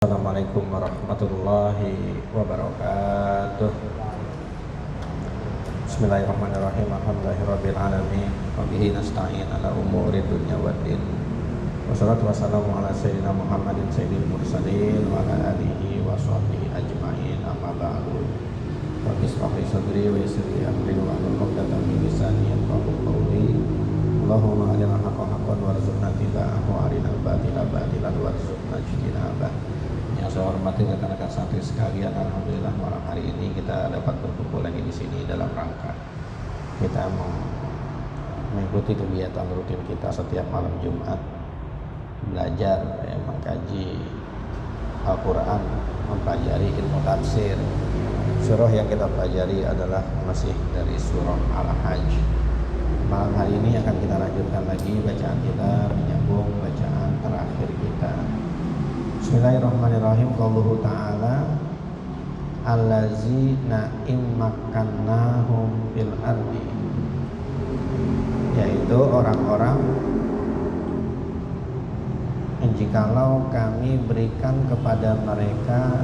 Assalamualaikum warahmatullahi wabarakatuh. Bismillahirrahmanirrahim. Alhamdulillahirabbil alamin. Wa bihi nasta'in ala umuri dunya waddin. Wassalatu wassalamu ala sayyidina Muhammadin sayyidil mursalin wa ala alihi wa sahbihi ajma'in. Amma ba'du. Rabbi ishrah li sadri wa yassir li amri wa hlul 'uqdatam min lisani yafqahu qawli. Allahumma arina al-haqqa haqqan warzuqna ittiba'ahu wa arina al-batila batilan warzuqna ijtinabah. Yang saya hormati rekan-rekan santri sekalian, alhamdulillah malam hari ini kita dapat berkumpul lagi di sini dalam rangka kita mengikuti kegiatan rutin kita setiap malam Jumat, belajar mengkaji Al-Quran, mempelajari ilmu tafsir. Surah yang kita pelajari adalah masih dari surah Al-Hajj. Malam hari ini akan kita lanjutkan lagi bacaan kita, menyambung bacaan terakhir kita. Bismillahirrahmanirrahim. Qauluhu ta'ala allazina immakannahum fil ardi, yaitu orang-orang yang jikalau kami berikan kepada mereka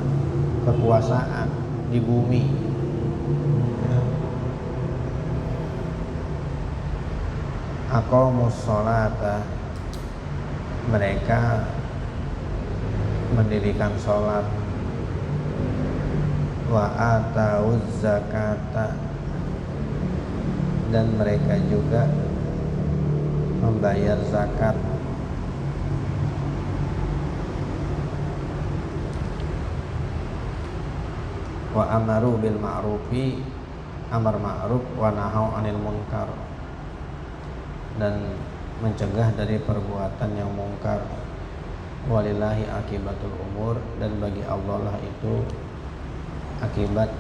kekuasaan di bumi, aqamus sholata, mereka mendirikan sholat, wa atauz zakata, dan mereka juga membayar zakat, wa amaru bil ma'rufi, amar ma'ruf, wa nahau 'anil munkar, dan mencegah dari perbuatan yang mungkar. Walillahi akibatul umur, dan bagi Allah lah itu akibat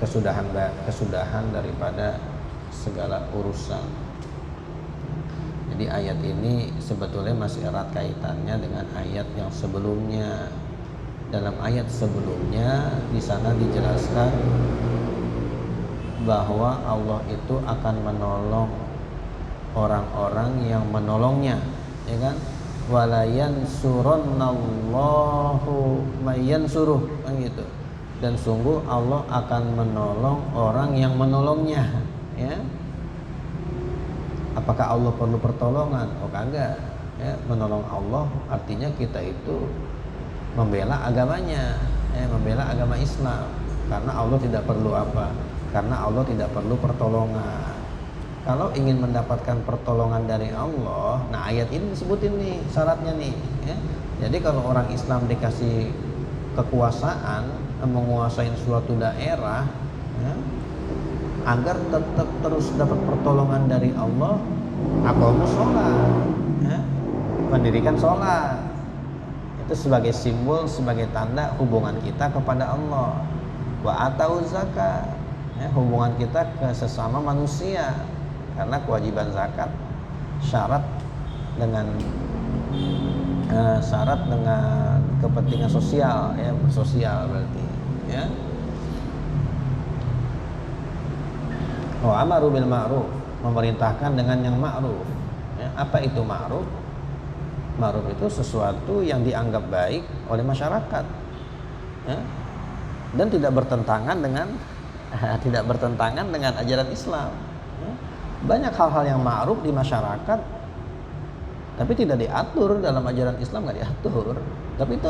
kesudahan daripada segala urusan. Jadi ayat ini sebetulnya masih erat kaitannya dengan ayat yang sebelumnya. Dalam ayat sebelumnya di sana dijelaskan bahwa Allah itu akan menolong orang-orang yang menolongnya, ya kan? Wala yansurannallahu mayyansuruh, kan gitu. Dan sungguh Allah akan menolong orang yang menolongnya, ya. Apakah Allah perlu pertolongan? Oh kagak, ya. Menolong Allah artinya kita itu membela agamanya, membela agama Islam. Karena Allah tidak perlu apa? Karena Allah tidak perlu pertolongan. Kalau ingin mendapatkan pertolongan dari Allah, nah ayat ini disebutin nih syaratnya nih, ya. Jadi kalau orang Islam dikasih kekuasaan menguasai suatu daerah, ya, agar tetap terus dapat pertolongan dari Allah, aqamus sholat, ya, mendirikan sholat. Itu sebagai simbol, sebagai tanda hubungan kita kepada Allah. Wa atauz zakat, ya, hubungan kita ke sesama manusia. Karena kewajiban zakat syarat dengan kepentingan sosial, ya, bersosial berarti, ya. Wa amaru bil ma'ruf, memerintahkan dengan yang ma'ruf, ya. Apa itu ma'ruf? Ma'ruf itu sesuatu yang dianggap baik oleh masyarakat, ya, dan tidak bertentangan dengan ajaran Islam. Banyak hal-hal yang ma'ruf di masyarakat tapi tidak diatur dalam ajaran Islam, nggak diatur. Tapi itu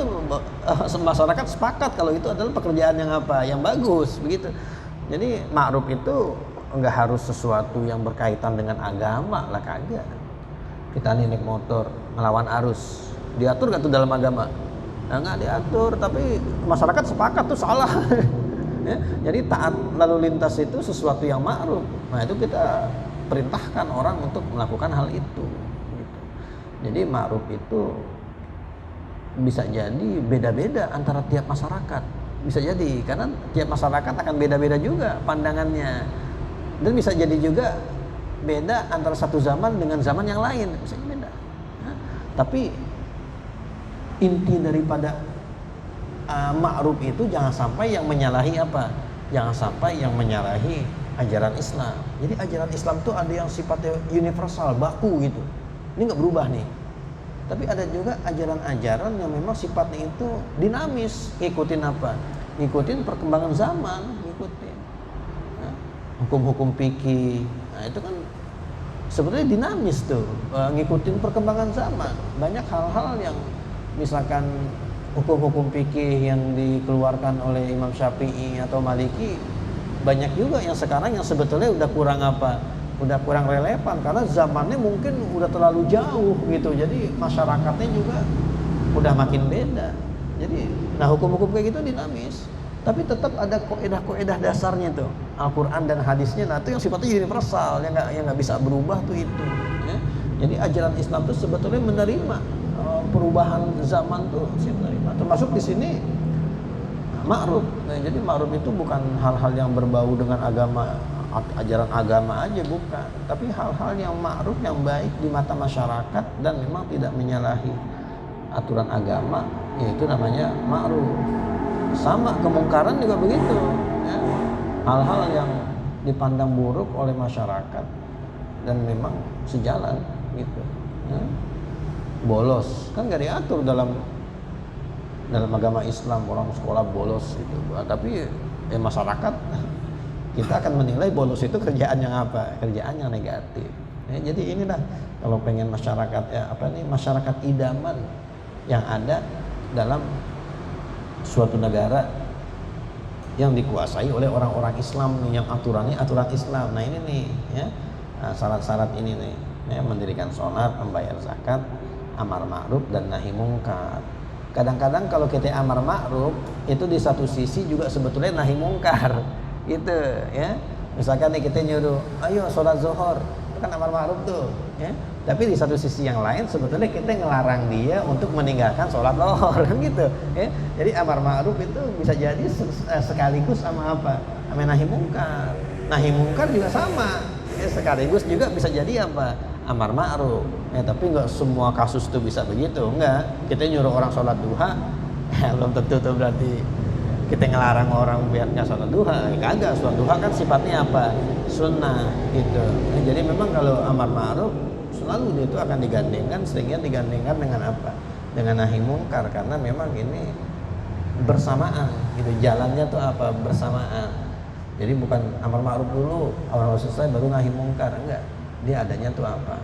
masyarakat sepakat kalau itu adalah pekerjaan yang apa, yang bagus, begitu. Jadi ma'ruf itu nggak harus sesuatu yang berkaitan dengan agama lah, kagak. Kita nih naik motor melawan arus, diatur nggak tuh dalam agama? Nah, nggak diatur, tapi masyarakat sepakat tuh salah. Ya, jadi taat lalu lintas itu sesuatu yang ma'ruf. Nah itu kita perintahkan orang untuk melakukan hal itu, gitu. Jadi ma'ruf itu bisa jadi beda-beda antara tiap masyarakat, bisa jadi karena tiap masyarakat akan beda-beda juga pandangannya, dan bisa jadi juga beda antara satu zaman dengan zaman yang lain, bisa beda. Nah, tapi inti daripada ma'ruf itu jangan sampai yang menyalahi apa? Jangan sampai yang menyalahi ajaran Islam. Jadi ajaran Islam itu ada yang sifatnya universal, baku gitu. Ini nggak berubah nih. Tapi ada juga ajaran-ajaran yang memang sifatnya itu dinamis. Ngikutin apa? Ngikutin perkembangan zaman, ngikutin hukum-hukum fikih. Nah, itu kan sebetulnya dinamis tuh, ngikutin perkembangan zaman. Banyak hal-hal yang misalkan hukum-hukum fikih yang dikeluarkan oleh Imam Syafi'i atau Maliki, banyak juga yang sekarang yang sebetulnya udah kurang udah kurang relevan karena zamannya mungkin udah terlalu jauh gitu. Jadi masyarakatnya juga udah makin beda. Jadi nah hukum-hukum kayak gitu dinamis, tapi tetap ada kaidah-kaidah dasarnya tuh, Al-Quran dan hadisnya. Nah itu yang sifatnya universal, yang nggak bisa berubah tuh itu ya. Jadi ajaran Islam tuh sebetulnya menerima perubahan zaman tuh, menerima. Termasuk di sini ma'ruf. Nah, jadi ma'ruf itu bukan hal-hal yang berbau dengan agama, ajaran agama aja, bukan, tapi hal-hal yang ma'ruf, yang baik di mata masyarakat dan memang tidak menyalahi aturan agama, yaitu namanya ma'ruf. Sama kemungkaran juga begitu ya. Hal-hal yang dipandang buruk oleh masyarakat dan memang sejalan gitu ya. Bolos kan gak diatur dalam agama Islam, orang sekolah bolos gitu. Tapi ya masyarakat kita akan menilai bolos itu kerjaan yang apa? Kerjaan yang negatif ya. Jadi inilah kalau pengen masyarakat masyarakat idaman yang ada dalam suatu negara yang dikuasai oleh orang-orang Islam nih, yang aturannya aturan Islam. Nah ini nih ya, syarat-syarat ini nih ya, mendirikan sholat, membayar zakat, amar ma'ruf dan nahi mungkar. Kadang-kadang kalau kita amar ma'ruf itu di satu sisi juga sebetulnya nahi mungkar gitu ya. Misalkan nih kita nyuruh ayo sholat zuhur, itu kan amar ma'ruf tuh ya. Tapi di satu sisi yang lain sebetulnya kita ngelarang dia untuk meninggalkan sholat zuhur kan gitu ya. Jadi amar ma'ruf itu bisa jadi sekaligus sama apa? Sama nahi mungkar. Nahi mungkar juga sama ya, sekaligus juga bisa jadi apa? Amar ma'ruf ya. Tapi nggak semua kasus tuh bisa begitu, enggak. Kita nyuruh orang sholat duha ya, belum tentu tuh berarti kita ngelarang orang biar nggak sholat duha. Kagak, sholat duha kan sifatnya apa? Sunnah gitu ya. Jadi memang kalau amar ma'ruf selalu dia itu akan digandengkan, seringnya digandengkan dengan apa? Dengan nahi mungkar, karena memang ini bersamaan gitu, jalannya tuh apa? Bersamaan. Jadi bukan amar ma'ruf dulu, amar ma'ruf selesai baru nahi mungkar, enggak. Dia adanya tuh apa?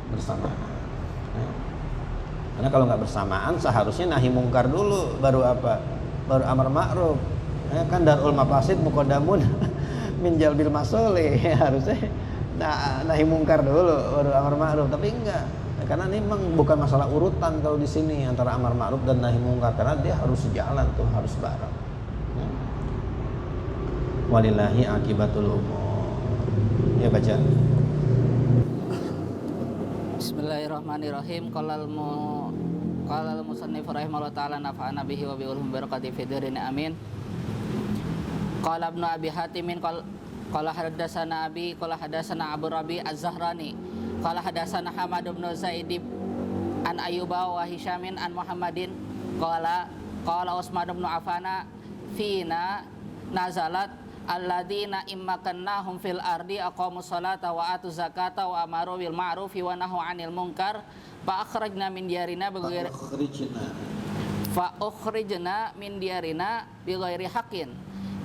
Bersamaan ya. Karena kalau nggak bersamaan seharusnya nahi mungkar dulu baru apa? Baru amar ma'ruf ya, kan darul mafasid muqaddamun min jalbil masolih ya, harusnya nahi mungkar dulu baru amar ma'ruf. Tapi enggak, karena ini memang bukan masalah urutan kalau di sini antara amar ma'ruf dan nahi mungkar, karena dia harus sejalan tuh, harus bareng ya. Walillahi akibatul umur ya. Baca Bismillahirrahmanirrahim. Qala al-musannif rahimahullah ta'ala nafa'ana bihi wa bi ulum barakati fid dharin amin. Qala Ibnu Abi Hatimin qala hadatsana Abi qala hadatsana Abu Rabi Az-Zahrani qala hadatsana Hamad bin Zaid an Ayyuba wa Hisyamin an Muhammadin qala Utsman bin Affan fina nazalat alladzina immakannahum fil ardi aqamus salata wa atuz zakata wa amaru bil ma'rufi wa nahu 'anil munkar fa akhrajna min diyarina bighairi haqqin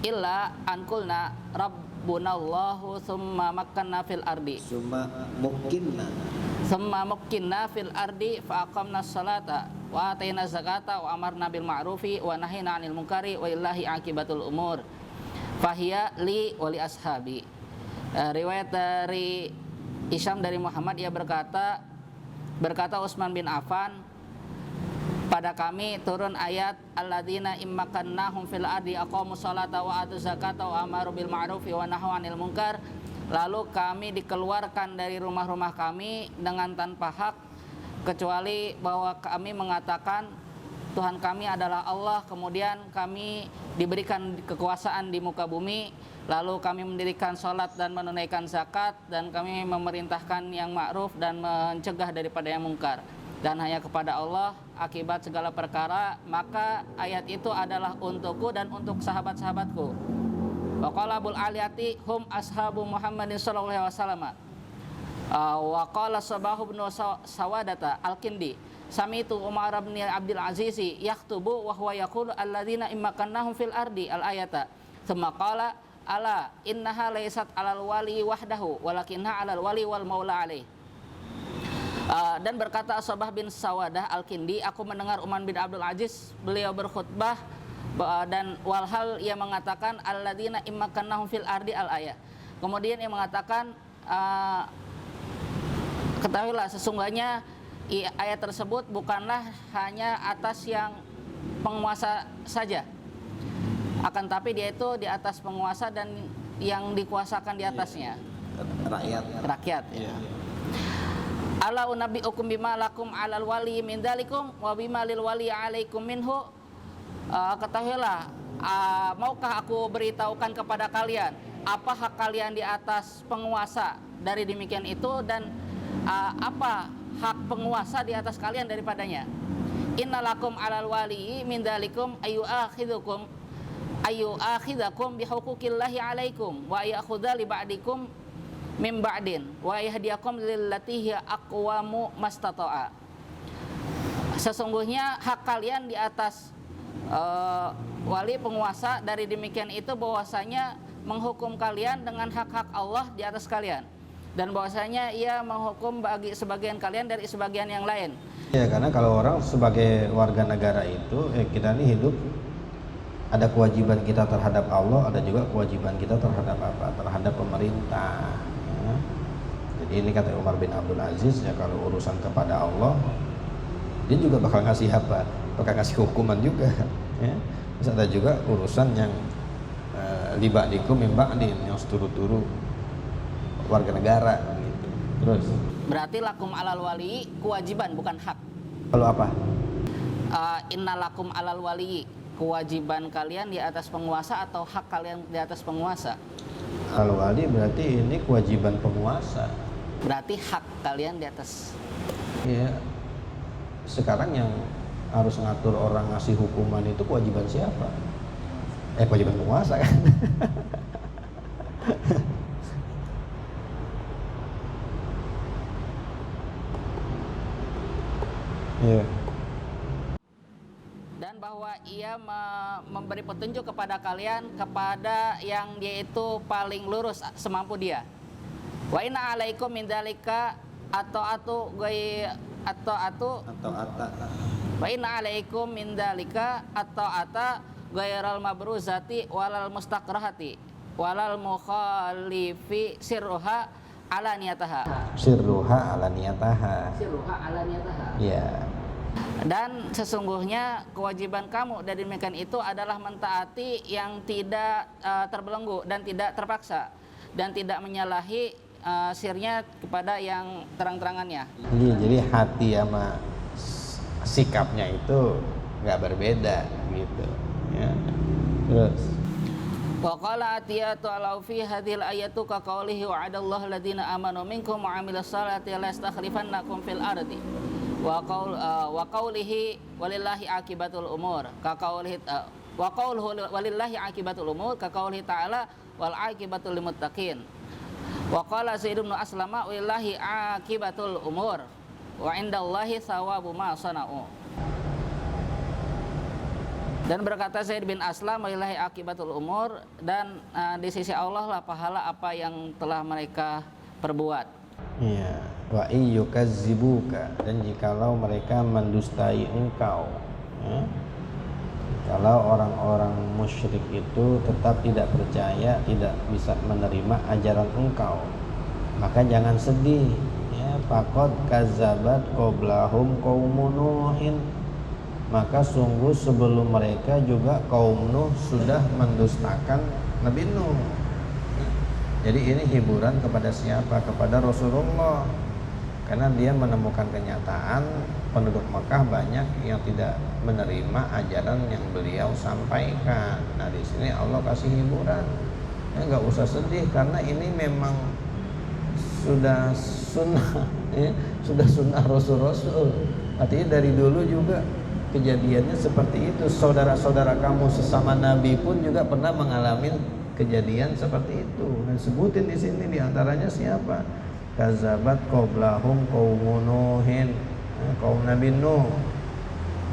illa an qulna rabbunallahu summa makkanna fil ardi summa mukkinna fil ardi fa aqamna salata wa atayna zakata wa amarna bil ma'rufi wa nahina 'anil munkari wa illahi aqibatul umur fahiya li wali ashabi. Riwayat dari Hisyam dari Muhammad, ia berkata Utsman bin Affan, pada kami turun ayat alladzina immakannahum fil ardi aqamus salata wa atuz zakata wa amaru bil ma'rufi wa nahu 'anil munkar. Lalu kami dikeluarkan dari rumah-rumah kami dengan tanpa hak, kecuali bahwa kami mengatakan Tuhan kami adalah Allah, kemudian kami diberikan kekuasaan di muka bumi, lalu kami mendirikan sholat dan menunaikan zakat, dan kami memerintahkan yang ma'ruf dan mencegah daripada yang mungkar, dan hanya kepada Allah akibat segala perkara. Maka ayat itu adalah untukku dan untuk sahabat-sahabatku. Wa qala Abul Aliyati hum ashabu Muhammadin sallallahu alaihi wasallam. Wa qala Sabahu bin Sawadata Al-Kindi sami'tu Umar bin Abdul Aziz yaktubu wa huwa yaqulu alladzina immakannahum fil ardi al-ayata. Tsumma qala ala innaha laysat 'alal wali wahdahu walakinna 'alal wali wal maula alaih. Dan berkata Sabah bin Sawadah Al-Kindi, aku mendengar Umar bin Abdul Aziz, beliau berkhutbah dan walhal ia mengatakan alladzina immakannahum fil ardi al-ayah. Kemudian ia mengatakan ketahuilah sesungguhnya ayat tersebut bukanlah hanya atas yang penguasa saja, akan tapi dia itu di atas penguasa dan yang dikuasakan di atasnya, rakyat. Ya. Ala unabbiukum bima lakum 'alal wali min dzalikum wa bima lil wali 'alaikum minhu. Ketahuilah, maukah aku beritahukan kepada kalian apa hak kalian di atas penguasa dari demikian itu, dan apa hak penguasa di atas kalian daripadanya. Innalakum 'alal wali min dzalikum ayu akhidakum bihuquqillahi 'alaikum wa ya'khudha li ba'dikum min ba'din wa yahdiyakum lillati hiya aqwamu mastata'a. Sesungguhnya hak kalian di atas wali penguasa dari demikian itu bahwasanya menghukum kalian dengan hak-hak Allah di atas kalian, dan bahwasanya ia menghukum bagi sebagian kalian dari sebagian yang lain. Ya, karena kalau orang sebagai warga negara itu kita ini hidup, ada kewajiban kita terhadap Allah, ada juga kewajiban kita terhadap apa? Terhadap pemerintah. Ya. Jadi ini kata Umar bin Abdul Aziz, ya kalau urusan kepada Allah, dia juga bakal ngasih apa? Bakal ngasih hukuman juga. Ya. Terus ada juga urusan yang liba'dikum min ba'din, yang seturu-turu warga negara gitu. Terus berarti lakum 'alal wali kewajiban bukan hak. Kalau apa? Innalakum 'alal wali kewajiban kalian di atas penguasa atau hak kalian di atas penguasa? Kalau wali berarti ini kewajiban penguasa. Berarti hak kalian di atas. Ya. Sekarang yang harus ngatur orang ngasih hukuman itu kewajiban siapa? Kewajiban penguasa kan. Yeah. Dan bahwa ia memberi petunjuk kepada kalian kepada yang dia itu paling lurus semampu dia. Wa inna alaikum min dzalika atau wa inna alaikum min dzalika ata'ata ghairal mabruzati walal mustaqrahati walal mukhalifi sirruha alaniyataha. Ya. Dan sesungguhnya kewajiban kamu dari demikian itu adalah mentaati yang tidak terbelenggu dan tidak terpaksa, dan tidak menyalahi sirnya kepada yang terang-terangannya. Iya, jadi hati sama sikapnya itu nggak berbeda gitu. Ya. Terus Wa qala atiyatu ala fi hadhil ayatu ka qawlihi wa'adallahu alladziina amanu minkum wa 'amilus salati la yastakhlifannakum fil ardi wa qawlihi walillahi aqibatul umur ka qawlihi wa qawluhu walillahi aqibatul umur ka qawlihi ta'ala wal aqibatul lil muttaqin. Wa qala Zaid bin Aslama walillahi aqibatul umur wa indallahi thawabu ma sana'u. Dan berkata Zaid bin Aslam, walillahi akibatul umur, dan di sisi Allah lah pahala apa yang telah mereka perbuat. Iya, wa iyyukazzibuka, dan jikalau mereka mendustai engkau, ya. Kalau orang-orang musyrik itu tetap tidak percaya, tidak bisa menerima ajaran engkau, maka jangan sedih, ya. Faqad kazzabat qablahum qaumun Nuhin, maka sungguh sebelum mereka juga kaum Nuh sudah mendustakan Nabi Nuh. Jadi ini hiburan kepada siapa? Kepada Rasulullah, karena dia menemukan kenyataan penduduk Mekah banyak yang tidak menerima ajaran yang beliau sampaikan. Nah di sini Allah kasih hiburan, ya, nggak usah sedih karena ini memang sudah sunnah, ya, sudah sunnah Rasul-Rasul. Artinya dari dulu juga kejadiannya seperti itu. Saudara-saudara kamu sesama Nabi pun juga pernah mengalami kejadian seperti itu. Dan sebutin di sini diantaranya siapa? Kazabat qoblahum qaumun Nuhin. Kaum Nabi Nuh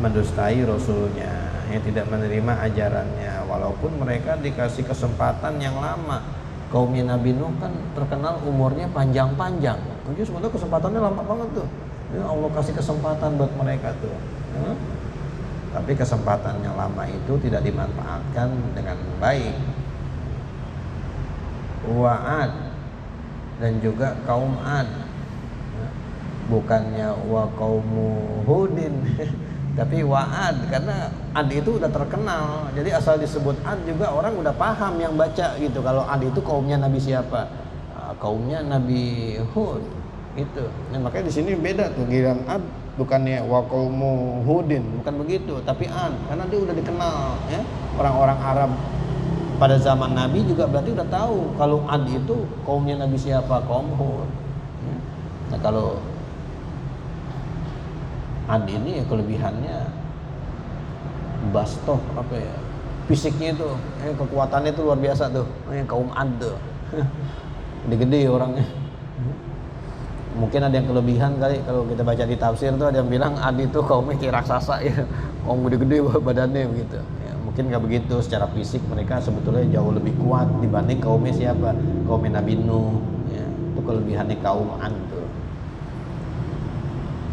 mendustai Rasulnya, tidak menerima ajarannya, walaupun mereka dikasih kesempatan yang lama. Kaumnya Nabi Nuh kan terkenal umurnya panjang-panjang. Jadi sebetulnya kesempatannya lama banget tuh. Ya, Allah kasih kesempatan buat mereka tuh. Tapi kesempatan yang lama itu tidak dimanfaatkan dengan baik. Wa'ad dan juga kaum Ad, bukannya wa qaumu Hudin tapi Wa'ad, karena Ad itu udah terkenal. Jadi asal disebut Ad juga orang udah paham yang baca gitu, kalau Ad itu kaumnya Nabi siapa. Kaumnya Nabi Hud itu. Nah, makanya di sini beda tuh, giliran Ad bukannya wa qaumu Hudin, bukan begitu, tapi Ad, karena dia udah dikenal ya. Orang-orang Arab pada zaman Nabi juga berarti udah tahu kalau Ad itu kaumnya Nabi siapa, kaum Hud. Nah, kalau Ad ini ya kelebihannya bastoh apa ya, fisiknya itu, kekuatannya itu luar biasa tuh, kaum Ad tuh. Gede-gede orangnya. Mungkin ada yang kelebihan kali, kalau kita baca di tafsir tuh ada yang bilang Ad itu kaumnya kayak raksasa ya, kaum gede-gede badannya begitu. Ya, mungkin nggak begitu, secara fisik mereka sebetulnya jauh lebih kuat dibanding kaumnya siapa, kaumnya Nabi Nuh. Ya, itu kelebihannya kaum Ad tuh.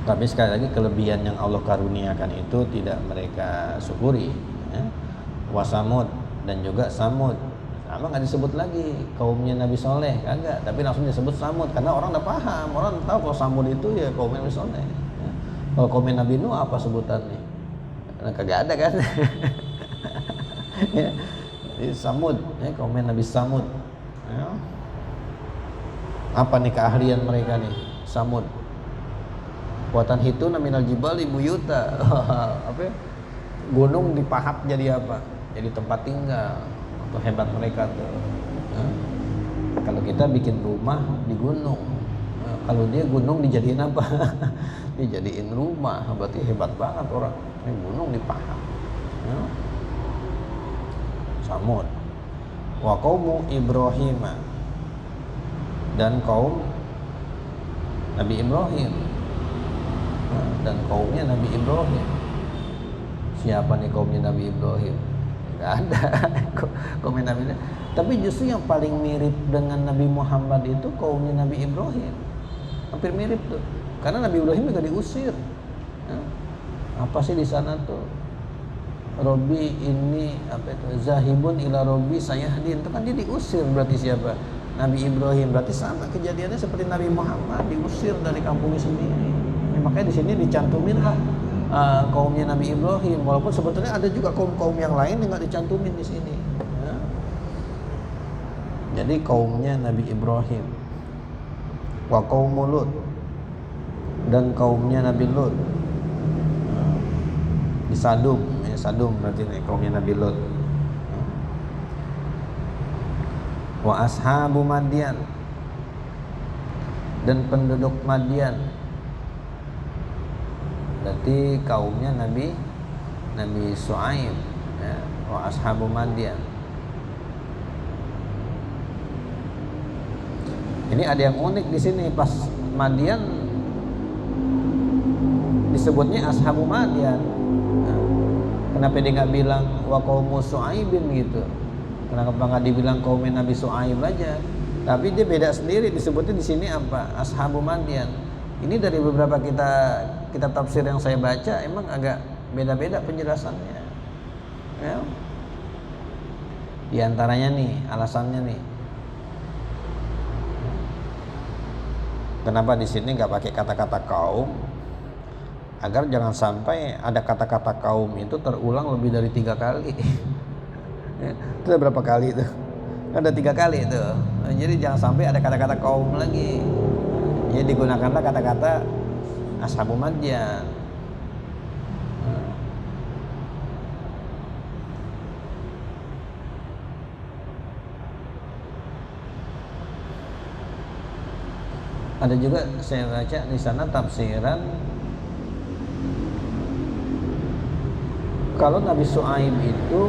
Tapi sekali lagi kelebihan yang Allah karuniakan itu tidak mereka syukuri. Ya. Wasamud dan juga Samud, sama nggak disebut lagi kaumnya Nabi Soleh, kagak, tapi langsung disebut Samud karena orang udah paham, orang tahu kalau Samud itu ya kaumnya Nabi Soleh. Ya. Kalau kaumnya Nabi Nuh apa sebutannya? Nah, kagak ada kan? Ya. Samud, ya, kaumnya Nabi Samud. Ya. Apa nih keahlian mereka nih? Samud. Buatan itu minal jibali buyuta. Apa? Gunung dipahat jadi apa? Jadi tempat tinggal. Itu hebat mereka tuh. Ya. Kalau kita bikin rumah di gunung, ya, kalau dia gunung dijadiin apa? Dijadiin rumah, berarti hebat banget orang. Ini gunung dipahat. Ya. Samud. Wa qaumu Ibrahim, dan kaum Nabi Ibrahim. Dan kaumnya Nabi Ibrahim. Siapa nih kaumnya Nabi Ibrahim? Nggak ada. Kaumnya Nabi Ibrahim. Tapi justru yang paling mirip dengan Nabi Muhammad itu kaumnya Nabi Ibrahim. Hampir mirip tuh. Karena Nabi Ibrahim juga diusir. Apa sih di sana tuh? Robbi ini apa itu? Zahibun ila Robbi sayahdin. Itu kan dia diusir, berarti siapa? Nabi Ibrahim. Berarti sama kejadiannya seperti Nabi Muhammad, diusir dari kampungnya sendiri. Makanya di sini dicantumin lah kaumnya Nabi Ibrahim, walaupun sebetulnya ada juga kaum-kaum yang lain yang nggak dicantumin di sini. Ya. Jadi kaumnya Nabi Ibrahim, wa qaum Lut, dan kaumnya Nabi Lut. Di Sadum, ya, Sadum berarti nih kaumnya Nabi Lut. Wa ashabu Madian, dan penduduk Madian. Berarti kaumnya Nabi Shu'aib, ya, wa ashabu Madian. Ini ada yang unik di sini, pas Madian disebutnya ashabu Madian. Nah, kenapa dia nggak bilang wa qaumu Shu'aibin gitu? Kenapa nggak dibilang kaumnya Nabi Shu'aib aja? Tapi dia beda sendiri, disebutnya di sini apa? Ashabu Madian. Ini dari beberapa kitab tafsir yang saya baca emang agak beda-beda penjelasannya. Ya. Di antaranya nih alasannya nih. Kenapa di sini nggak pakai kata-kata kaum? Agar jangan sampai ada kata-kata kaum itu terulang lebih dari 3 kali. Itu ada berapa kali itu? Ada 3 kali itu. Jadi jangan sampai ada kata-kata kaum lagi. Jadi digunakanlah kata-kata ashabu Madian. Ada juga saya baca di sana tafsiran kalau Nabi Shu'aib itu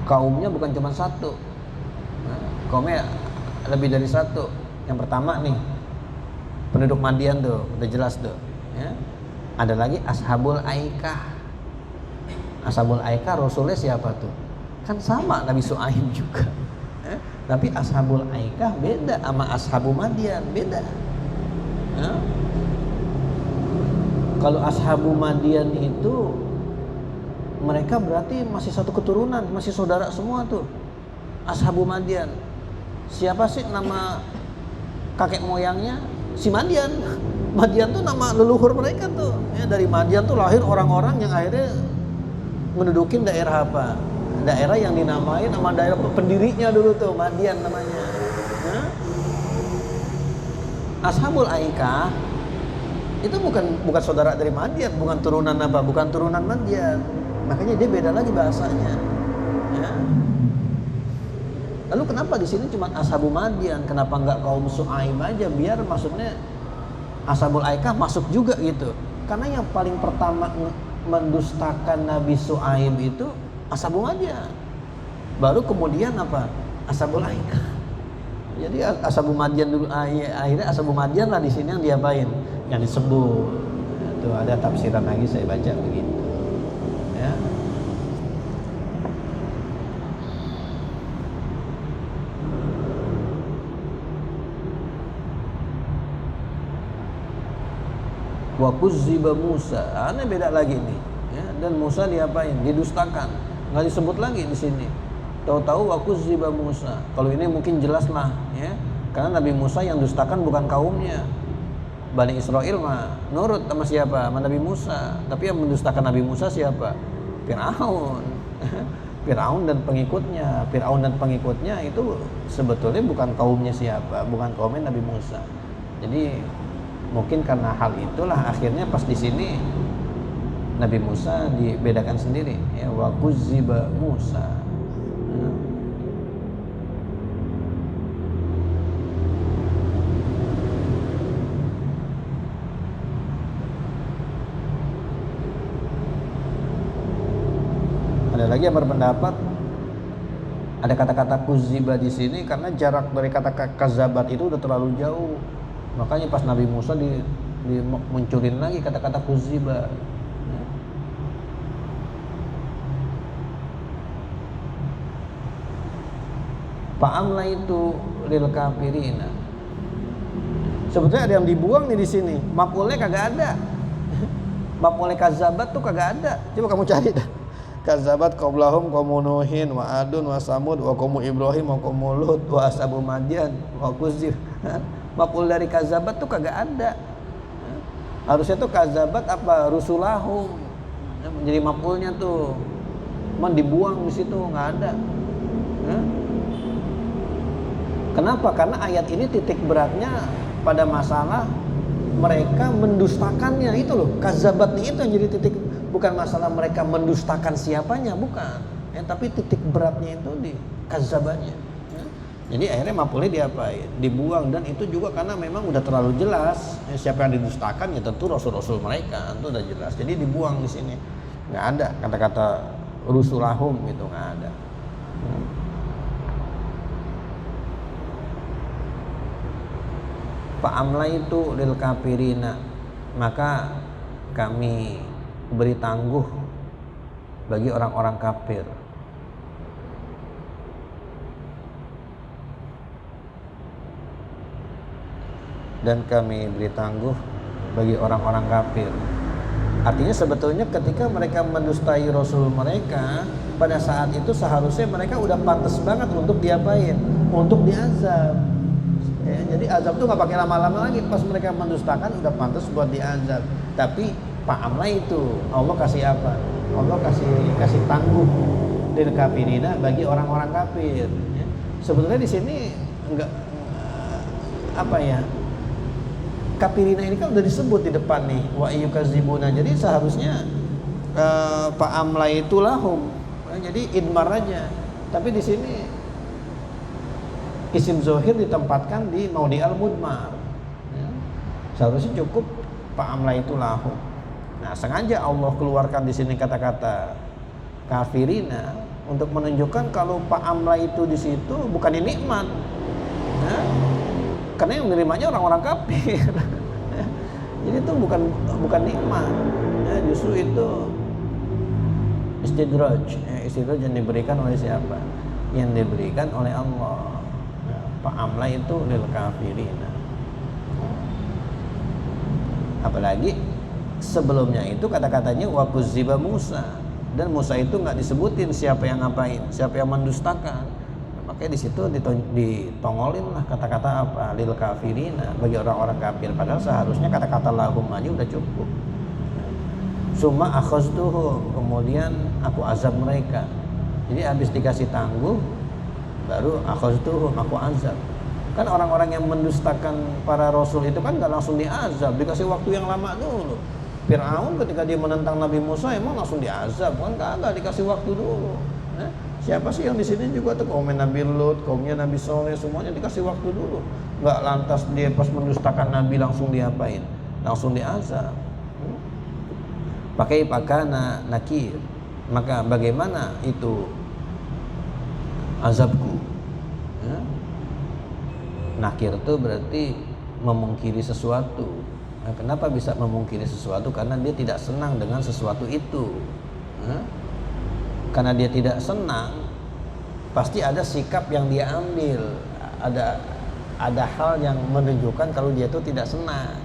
kaumnya bukan cuma satu, kaumnya lebih dari satu. Yang pertama nih, penduduk Madian tuh udah jelas tuh ya. Ada lagi Ashabul Aikah. Ashabul Aikah Rasulnya siapa tuh? Kan sama Nabi Syuaib juga ya. Tapi Ashabul Aikah beda sama Ashabu Madian, beda ya. Kalau Ashabu Madian itu mereka berarti masih satu keturunan, masih saudara semua tuh. Ashabu Madian. Siapa sih nama kakek moyangnya? Si Madian. Madian tuh nama leluhur mereka tuh. Ya, dari Madian tuh lahir orang-orang yang akhirnya mendudukin daerah apa? Daerah yang dinamain nama daerah pendirinya dulu tuh, Madian namanya. Ya? Ashabul Aikah itu bukan saudara dari Madian, bukan turunan apa? Bukan turunan Madian. Makanya dia beda lagi bahasanya. Ya. Lalu kenapa di sini cuma Ashabu Madian? Kenapa nggak kaum Syuaib aja? Biar maksudnya Ashabul Aikah masuk juga gitu. Karena yang paling pertama mendustakan Nabi Syuaib itu Ashabu Madian. Baru kemudian apa? Ashabul Aikah. Jadi Ashabu Madian dulu, akhirnya Ashabu Madian lah di sini yang diapain? Yang disebut. Itu ada tafsiran lagi saya baca begitu. Ya. Wa kuzziba Musa, ini beda lagi nih. Ya, dan Musa diapain? Didustakan, nggak disebut lagi di sini. Tahu-tahu wa kuzziba Musa. Kalau ini mungkin jelas lah, ya, karena Nabi Musa yang dustakan bukan kaumnya. Bani Israel mah nurut sama siapa? Sama Nabi Musa. Tapi yang mendustakan Nabi Musa siapa? Fir'aun. Fir'aun dan pengikutnya. Fir'aun dan pengikutnya itu sebetulnya bukan kaumnya siapa? Bukan kaumnya Nabi Musa. Jadi mungkin karena hal itulah akhirnya pas di sini Nabi Musa dibedakan sendiri. Ya, wa kuzziba Musa. Ya. Ada lagi yang berpendapat ada kata-kata kuziba di sini karena jarak dari kata kazabat itu udah terlalu jauh. Makanya pas Nabi Musa munculin lagi kata-kata kuziba. Fa'amla itu lil kafirina. Sebetulnya ada yang dibuang nih di sini. Maf'ulnya kagak ada. Maf'ulnya kazabat tuh kagak ada. Coba kamu cari dah. Kazabat qablahum qaumun Nuhin wa Adun wa Samud wa qaumu Ibrahim wa qaumu Lut wa ashabu Madyan wa kuzib. Maf'ul dari kazabat tuh kagak ada. Harusnya tuh kazabat apa? Rusulahum. Menjadi maf'ulnya tuh. Cuman dibuang di situ, nggak ada. Kenapa? Karena ayat ini titik beratnya pada masalah mereka mendustakannya itu loh. Kazabatnya itu yang jadi titik, bukan masalah mereka mendustakan siapanya, bukan. Ya, tapi titik beratnya itu di kazabatnya. Ya. Jadi akhirnya maf'ulnya diapain? Dibuang, dan itu juga karena memang udah terlalu jelas. Ya, siapa yang didustakan ya tentu rasul-rasul mereka, itu udah jelas. Jadi dibuang di sini. Nggak ada kata-kata rusulahum itu, nggak ada. Fa'amla itu lil kafirina, maka kami beri tangguh bagi orang-orang kafir. Dan kami beri tangguh bagi orang-orang kafir. Artinya sebetulnya ketika mereka mendustai Rasul mereka, pada saat itu seharusnya mereka udah pantas banget untuk diapain? Untuk diazab. Ya, jadi azab tuh nggak pakai lama-lama lagi. Pas mereka mendustakan udah pantas buat diazab. Tapi paham lah itu. Allah kasih apa? Allah kasih tangguh lil kafirina bagi orang-orang kafir. Ya. Sebetulnya di sini enggak apa ya? Kafirina ini kan udah disebut di depan nih. Wa iyyukazibuna. Jadi seharusnya fa'amla itu lahum. Jadi idmar aja. Tapi di sini isim zohir ditempatkan di maudi al-mudmar. Ya. Seharusnya cukup fa'amla itu lahum. Nah, sengaja Allah keluarkan di sini kata-kata kafirina untuk menunjukkan kalau fa'amla itu di situ bukan nikmat. Ya. karena yang menerimanya orang-orang kafir. Jadi itu bukan nikmat. Ya, justru itu istidraj. Istidraj yang diberikan oleh siapa? Yang diberikan oleh Allah. Fa'amla itu lil kafirin. Apalagi sebelumnya itu kata-katanya wa kuziba Musa, dan Musa itu nggak disebutin siapa yang ngapain, siapa yang mendustakan. Makanya di situ ditongolin lah kata-kata apa, lil kafirina, bagi orang-orang kafir, padahal seharusnya kata-kata lahum aja udah cukup. Summa akhaztuhum, kemudian aku azab mereka. Jadi habis dikasih tangguh baru akhaztuhum, aku azab. Kan orang-orang yang mendustakan para rasul itu kan gak langsung diazab, dikasih waktu yang lama dulu. Fir'aun ketika dia menentang Nabi Musa emang langsung diazab, kan kagak, dikasih waktu dulu. Siapa sih yang di sini juga tuh kaumnya Nabi Lut, kaumnya Nabi Soleh, semuanya dikasih waktu dulu. Gak lantas dia pas mendustakan Nabi langsung diapain, langsung diazab. Pakai pakana nakir, maka bagaimana itu azabku? Nakir itu berarti memungkiri sesuatu. Nah, kenapa bisa memungkiri sesuatu? Karena dia tidak senang dengan sesuatu itu. Karena dia tidak senang, pasti ada sikap yang dia ambil. Ada hal yang menunjukkan kalau dia itu tidak senang.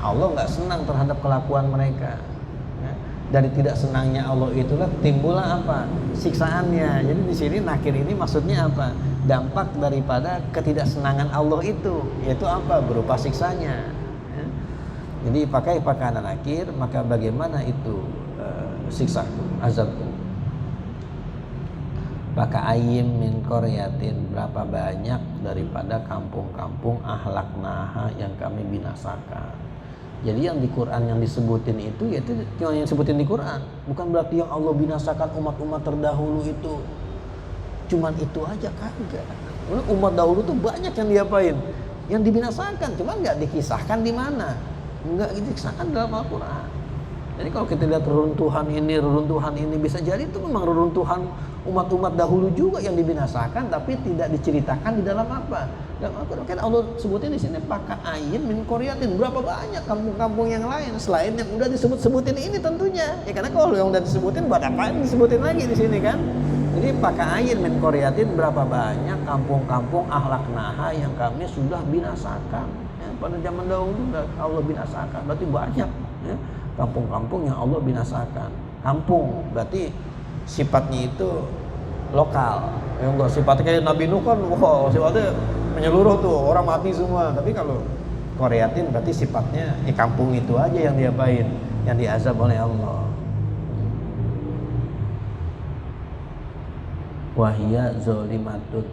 Allah nggak senang terhadap kelakuan mereka. Dari tidak senangnya Allah itulah timbullah apa? Siksaannya. Jadi di sini nakir ini maksudnya apa? Dampak daripada ketidaksenangan Allah itu, yaitu apa? Berupa siksanya. Jadi pakai pakaian nakir, maka bagaimana itu siksaku, azabku? Maka ayim min qaryatin, berapa banyak daripada kampung-kampung ahlaknaha yang kami binasakan. Jadi yang di Quran yang disebutin itu yaitu yang disebutin di Quran, bukan berarti yang Allah binasakan umat-umat terdahulu itu cuman itu aja, kagak. Umat dahulu tuh banyak yang diapain, yang dibinasakan, cuman nggak dikisahkan di mana, nggak dikisahkan dalam Al-Quran. Jadi kalau kita lihat reruntuhan ini bisa jadi itu memang reruntuhan umat-umat dahulu juga yang dibinasakan, tapi tidak diceritakan di dalam apa? Dalam Al-Quran. Kan Allah sebutin di sini pakai ayin min qaryatin, berapa banyak kampung-kampung yang lain selain yang udah disebut-sebutin ini tentunya. Ya karena kalau yang udah disebutin buat apa disebutin lagi di sini kan? Jadi pakai ayin min qaryatin, berapa banyak kampung-kampung ahlaknaha yang kami sudah binasakan. Ya, pada zaman dahulu Allah binasakan, berarti banyak. Ya. Kampung-kampung yang Allah binasakan. Kampung berarti sifatnya itu lokal. Yang enggak sifatnya kayak Nabi Nuh kan, wah sifatnya menyeluruh tuh, orang mati semua. Tapi kalau qaryatin berarti sifatnya kampung itu aja yang diapain, yang diazab oleh Allah. Wahia zolimatun,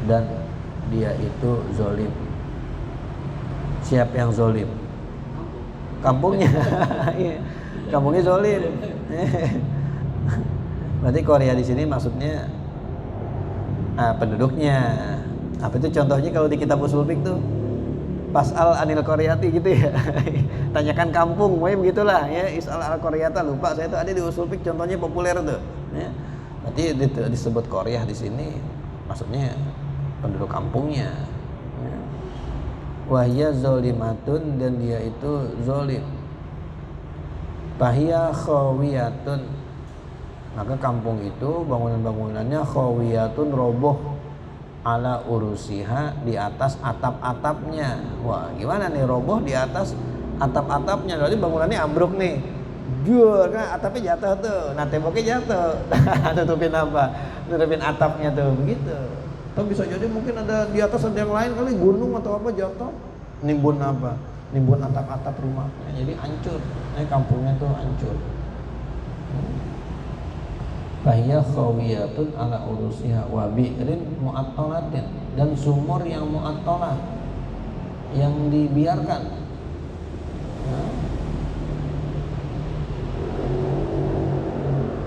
dan dia itu zolim. Siapa yang zolim? Kampungnya. Kampungnya zolim. Berarti Korea di sini maksudnya penduduknya. Apa itu contohnya kalau di kitab usul fiqh tuh? Pas'al anil qaryati gitu ya. Tanyakan kampung, pokoknya begitulah ya. Is'al al qaryata, lupa saya tuh ada di usul fiqh contohnya populer tuh. Ya. Berarti disebut Korea di sini maksudnya penduduk kampungnya. Ya. Wahya zolimatun, dan dia itu zolim. Fahiya khawiyatun, maka kampung itu bangunan-bangunannya khawiyatun, roboh, ala urusiha, di atas atap-atapnya. Wah gimana nih roboh di atas atap-atapnya, berarti bangunannya ambruk nih, jur kan, atapnya jatuh tuh, nah temboknya jatuh. Tutupin apa? Tutupin atapnya tuh, begitu. Atau bisa jadi mungkin ada di atas ada yang lain kali, gunung atau apa jatuh, nimbun apa? Nimbun atap-atap rumahnya, jadi hancur. Kampungnya tuh hancur. Fahiya khawiyatun ala urusiha wa bi'rin mu'attalatin, dan sumur yang mu'attalah, yang dibiarkan.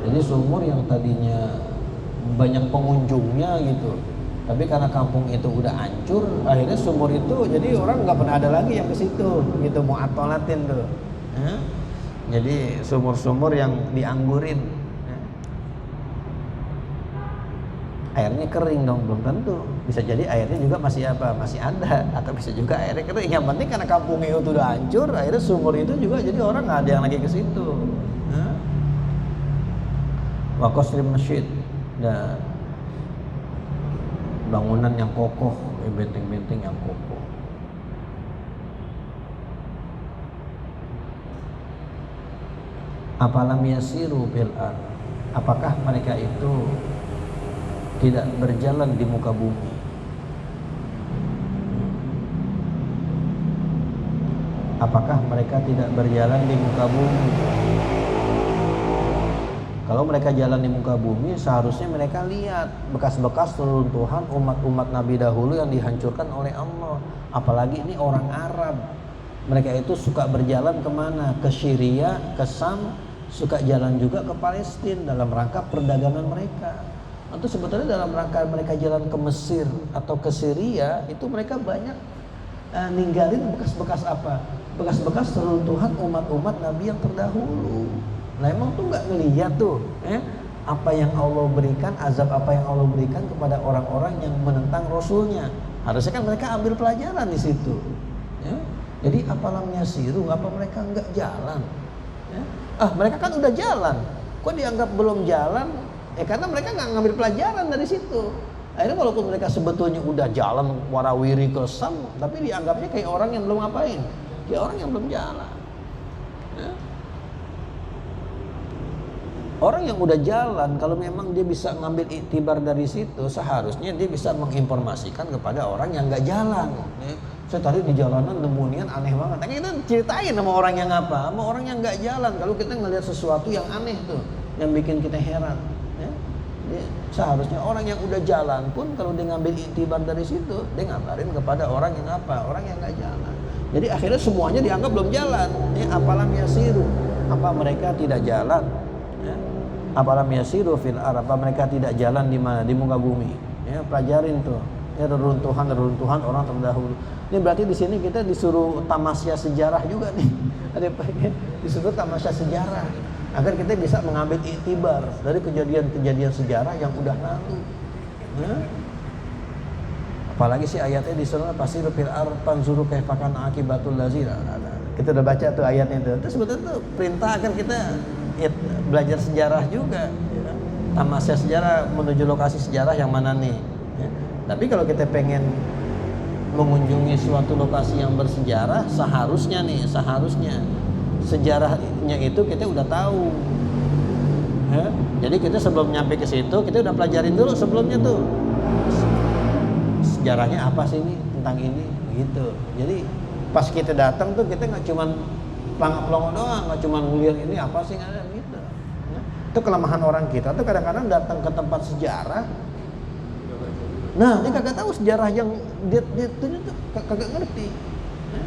Jadi sumur yang tadinya banyak pengunjungnya gitu, tapi karena kampung itu udah hancur, akhirnya sumur itu jadi orang nggak pernah ada lagi yang ke situ gitu, mu'attalatin tuh. Jadi sumur-sumur yang dianggurin. airnya kering dong, belum tentu. Bisa jadi airnya juga masih ada, atau bisa juga airnya kering. Yang penting karena kampungnya itu udah hancur, akhirnya sumur itu juga jadi orang nggak ada yang lagi ke situ. Wa qasri masjid, dan bangunan yang kokoh, benteng-benteng yang kokoh. Apalam yasiru fil ard, apakah mereka itu tidak berjalan di muka bumi? Apakah mereka tidak berjalan di muka bumi? Kalau mereka jalan di muka bumi, seharusnya mereka lihat bekas-bekas reruntuhan umat-umat Nabi dahulu yang dihancurkan oleh Allah. Apalagi ini orang Arab. Mereka itu suka berjalan kemana? Ke Syria, ke Sam, suka jalan juga ke Palestina dalam rangka perdagangan mereka. Atau sebetulnya dalam rangka mereka jalan ke Mesir atau ke Syria, itu mereka banyak ninggalin bekas-bekas apa? Bekas-bekas reruntuhan umat-umat Nabi yang terdahulu. Nah emang tuh nggak ngelihat tuh apa yang Allah berikan, azab apa yang Allah berikan kepada orang-orang yang menentang Rasulnya. Harusnya kan mereka ambil pelajaran di situ. Ya? Jadi apalam yasiru, apa mereka nggak jalan? Ya? Mereka kan udah jalan, kok dianggap belum jalan? Karena mereka nggak ngambil pelajaran dari situ. Akhirnya walaupun mereka sebetulnya udah jalan warawiri ke Sam, tapi dianggapnya kayak orang yang belum ngapain, kayak orang yang belum jalan. Ya? Orang yang udah jalan, kalau memang dia bisa ngambil iktibar dari situ, seharusnya dia bisa menginformasikan kepada orang yang nggak jalan. Ya. Saya tadi di jalanan nemuin aneh banget. Nah, kita ceritain sama orang yang apa, sama orang yang nggak jalan. Kalau kita ngelihat sesuatu yang aneh tuh, yang bikin kita heran. Ya. Seharusnya orang yang udah jalan pun kalau dia ngambil iktibar dari situ, dia ngabarin kepada orang yang apa, orang yang nggak jalan. Jadi akhirnya semuanya dianggap belum jalan. Apalam yasiru, apa mereka tidak jalan? Apalam yasiru fil ard, apa mereka tidak jalan di mana? Di muka bumi. Ya, pelajarin tuh. Ya, reruntuhan orang terdahulu. Ini berarti di sini kita disuruh tamasya sejarah juga nih. Ada disuruh tamasya sejarah agar kita bisa mengambil iktibar dari kejadian-kejadian sejarah yang udah lalu. Ya. Apalagi sih ayatnya disuruh fasiru fil ard fanzuru kaifa kana akibatul ladzina. Kita udah baca tuh ayatnya itu. Terus sebetulnya tuh perintah agar kita belajar sejarah juga, ya. Tamasya sejarah menuju lokasi sejarah yang mana nih, ya. Tapi kalau kita pengen mengunjungi suatu lokasi yang bersejarah, seharusnya sejarahnya itu kita udah tahu, ya. Jadi kita sebelum nyampe ke situ kita udah pelajarin dulu sebelumnya tuh sejarahnya apa sih ini tentang ini, gitu. Jadi pas kita datang tuh kita nggak cuman pelongo doang, nggak cuma ngeliat ini apa sih nggak ada gitu. Ya. Itu kelemahan orang kita tuh kadang-kadang datang ke tempat sejarah. Nah dia kagak tahu sejarah yang dia tuh kagak ngerti. Ya.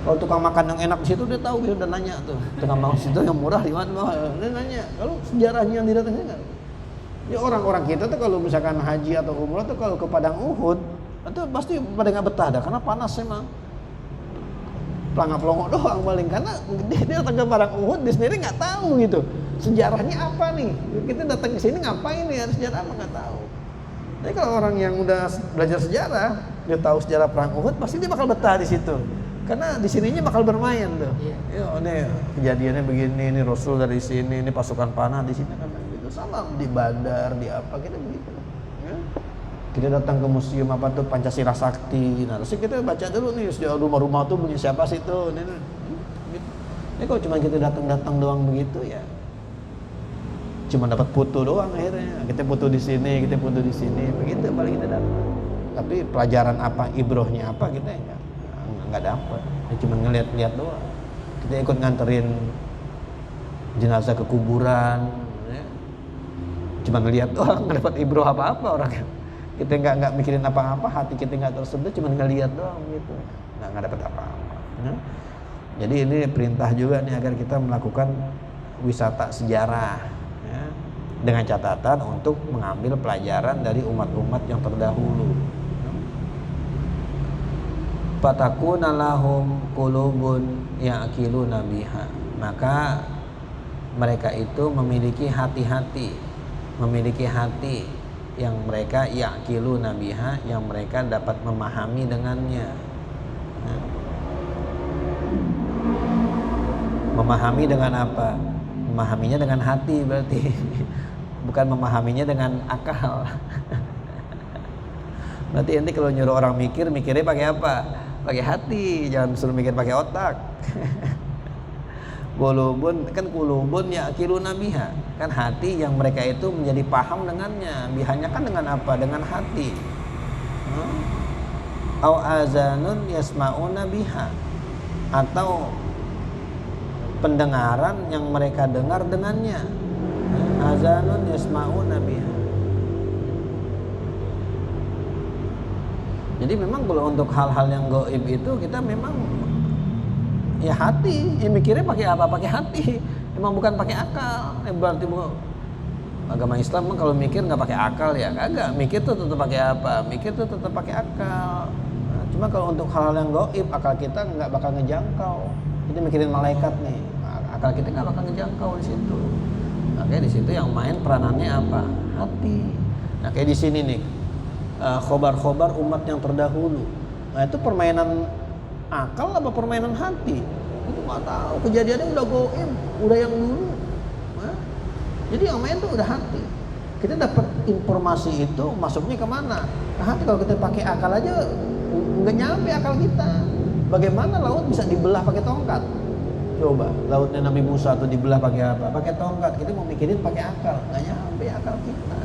Kalau tukang makan yang enak di situ dia tahu, dia udah nanya tuh. Tukang makan situ yang murah di mana? Dia nanya. Kalau sejarahnya yang didatengin nggak? Ya orang-orang kita tuh kalau misalkan haji atau umrah tuh kalau ke Padang Uhud itu pasti pada nggak betah dah karena panas emang. Pelangap-pelongo doang paling, karena dia datang ke Padang Uhud dia sendiri nggak tahu gitu sejarahnya apa nih. Kita datang ke sini ngapain nih, sejarah apa nggak tahu. Jadi kalau orang yang udah belajar sejarah, dia tahu sejarah perang Uhud, pasti dia bakal betah di situ. Karena di sininya bakal bermain tuh. Iya. Ini kejadiannya begini, ini Rasul dari sini, ini pasukan panah di sini kan gitu. Sama di Badar, di apa kita begitu. Ya. Kita datang ke museum apa tuh Pancasila Sakti. Nah, terus kita baca dulu nih sejarah rumah-rumah tuh punya siapa sih tuh. Ini kalau cuma kita datang-datang doang begitu ya. Cuma dapat foto doang akhirnya. Kita foto di sini, begitu paling kita dapat. Tapi pelajaran apa, ibrohnya apa kita enggak dapat. Cuma ngeliat-liat doang. Kita ikut nganterin jenazah ke kuburan, ya. Cuma ngeliat doang, enggak dapat ibroh apa-apa orang. Kita nggak mikirin apa-apa, hati kita nggak tersentuh, cuma ngeliat doang gitu, nggak dapat apa-apa. Ya. Jadi ini perintah juga nih agar kita melakukan wisata sejarah, ya, dengan catatan untuk mengambil pelajaran dari umat-umat yang terdahulu. Fatakuna lahum qulubun ya'qiluna biha, maka mereka itu memiliki hati, yang mereka yaqilu nabiha, yang mereka dapat memahami dengannya. Memahami dengan apa? Memahaminya dengan hati berarti. Bukan memahaminya dengan akal. Berarti ente kalau nyuruh orang mikir, mikirnya pakai apa? Pakai hati, jangan suruh mikir pakai otak. Kulubun kan kulubun yaqiluna biha, kan hati yang mereka itu menjadi paham dengannya. Bihanya kan dengan apa? Dengan hati. Au azanun yasmauna biha, atau pendengaran yang mereka dengar dengannya. Azanun yasmauna biha. Jadi memang kalau untuk hal-hal yang gaib itu kita memang ya hati, ya mikirnya pakai apa? Pakai hati. Emang bukan pakai akal. Berarti agama Islam kalau mikir nggak pakai akal ya kagak. Mikir tuh tetap pakai apa? Mikir tuh tetap pakai akal. Nah, cuma kalau untuk hal-hal yang gaib, akal kita nggak bakal ngejangkau. Kita mikirin malaikat nih, akal kita nggak bakal ngejangkau di situ. Makanya di situ yang main peranannya apa? Hati. Nah kayak di sini nih. Khobar-khobar umat yang terdahulu. Nah itu permainan akal apa permainan hati? Itu nggak tahu. Kejadiannya udah goib, udah yang dulu. Nah, jadi yang main tuh udah hati. Kita dapat informasi itu masuknya kemana? Nah, hati. Kalau kita pakai akal aja nggak nyampe akal kita. Bagaimana laut bisa dibelah pakai tongkat? Coba lautnya Nabi Musa tuh dibelah pakai apa? Pakai tongkat. Kita mau mikirin pakai akal, nggak nyampe akal kita.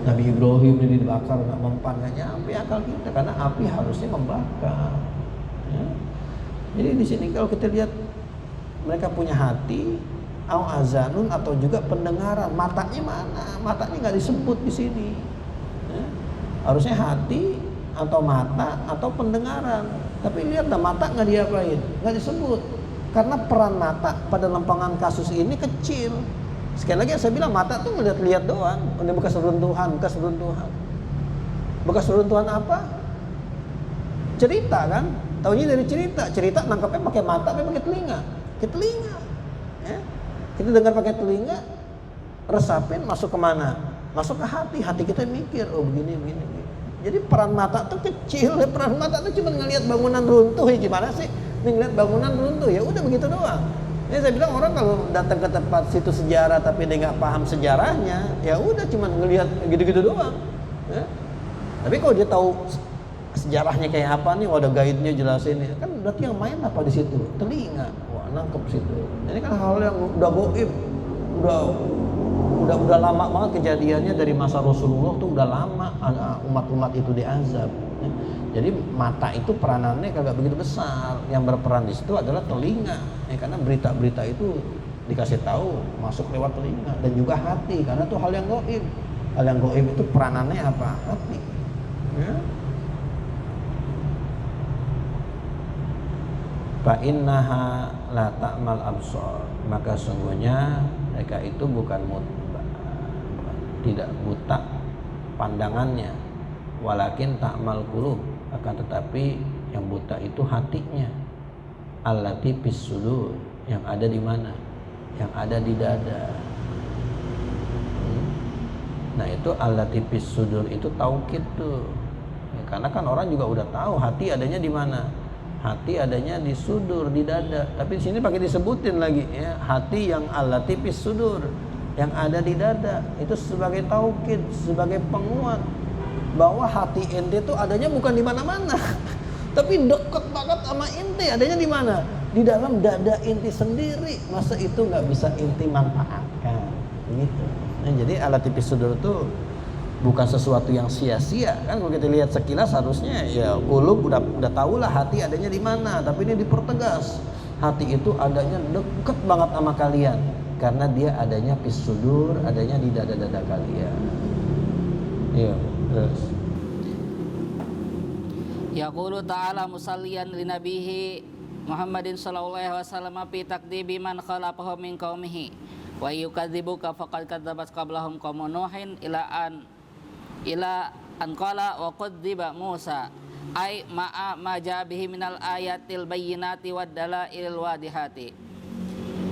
Nabi Ibrahim ini dibakar nggak mempan, nggak nyampe akal kita karena api harusnya membakar. Ya. Jadi di sini kalau kita lihat mereka punya hati, au azanun atau juga pendengaran, matanya mana? Matanya nggak disebut di sini. Ya. Harusnya hati atau mata atau pendengaran. Tapi lihat mata nggak diapain, nggak disebut karena peran mata pada lempangan kasus ini kecil. Sekali lagi saya bilang mata tuh ngeliat-liat doang, udah bekas runtuhan. Bekas runtuhan apa? Cerita kan? Taunya dari cerita nangkapnya pakai mata, pakai telinga. Pakai telinga. Ya. Kita dengar pakai telinga, resapin masuk kemana? Masuk ke hati. Hati kita mikir, oh begini. Jadi peran mata tuh kecil, peran mata tuh cuma ngelihat bangunan runtuh, ya gimana sih? Ngelihat bangunan runtuh, ya udah begitu doang. Ini saya bilang orang kalau datang ke tempat situ sejarah tapi dia nggak paham sejarahnya, ya udah cuma ngelihat gitu-gitu doang. Ya. Tapi kalau dia tahu sejarahnya kayak apa nih, ada guide-nya jelasin, kan berarti yang main apa di situ? Telinga, wah nangkep situ. Ini kan hal yang udah goib, udah lama banget kejadiannya dari masa Rasulullah tuh udah lama umat-umat itu diazab. Ya. Jadi mata itu peranannya kagak begitu besar. Yang berperan di situ adalah telinga. Ya, karena berita-berita itu dikasih tahu masuk lewat telinga dan juga hati karena itu hal yang gaib. Hal yang gaib itu peranannya apa? Hati. Ya. Fa innaha la ta'mal absar. Maka sungguhnya mereka itu tidak buta pandangannya, walakin ta'mal qulub, akan tetapi yang buta itu hatinya. Allati fis sudur, yang ada di mana? Yang ada di dada. Nah itu allati fis sudur itu taukid tuh. Ya, karena kan orang juga udah tahu hati adanya di mana. Hati adanya di sudur, di dada. Tapi di sini pakai disebutin lagi ya, hati yang allati fis sudur, yang ada di dada. Itu sebagai taukid, sebagai penguat bahwa hati ente itu adanya bukan di mana-mana, tapi deket banget sama ente. Adanya di mana? Di dalam dada ente sendiri. Masa itu nggak bisa ente manfaatkan? Gitu. Nah, jadi allati fis sudur itu bukan sesuatu yang sia-sia kan. Kalau kita lihat sekilas harusnya ya qulub udah tahu lah hati adanya di mana, tapi ini dipertegas hati itu adanya deket banget sama kalian karena dia adanya fis sudur, adanya di dada-dada kalian. Iya, terus Yaqulu ta'ala musalliyan li nabihi Muhammadin sallallahu alaihi wasallam fi takdibi man khalaqahu min qaumihi wa yukadzibuka faqad kadzabat qablahum qaumun nuhin ila an qala wa qadziba Musa ay ma'a ma jaa bihi minal ayatil bayyinati wad dalailil wadihati.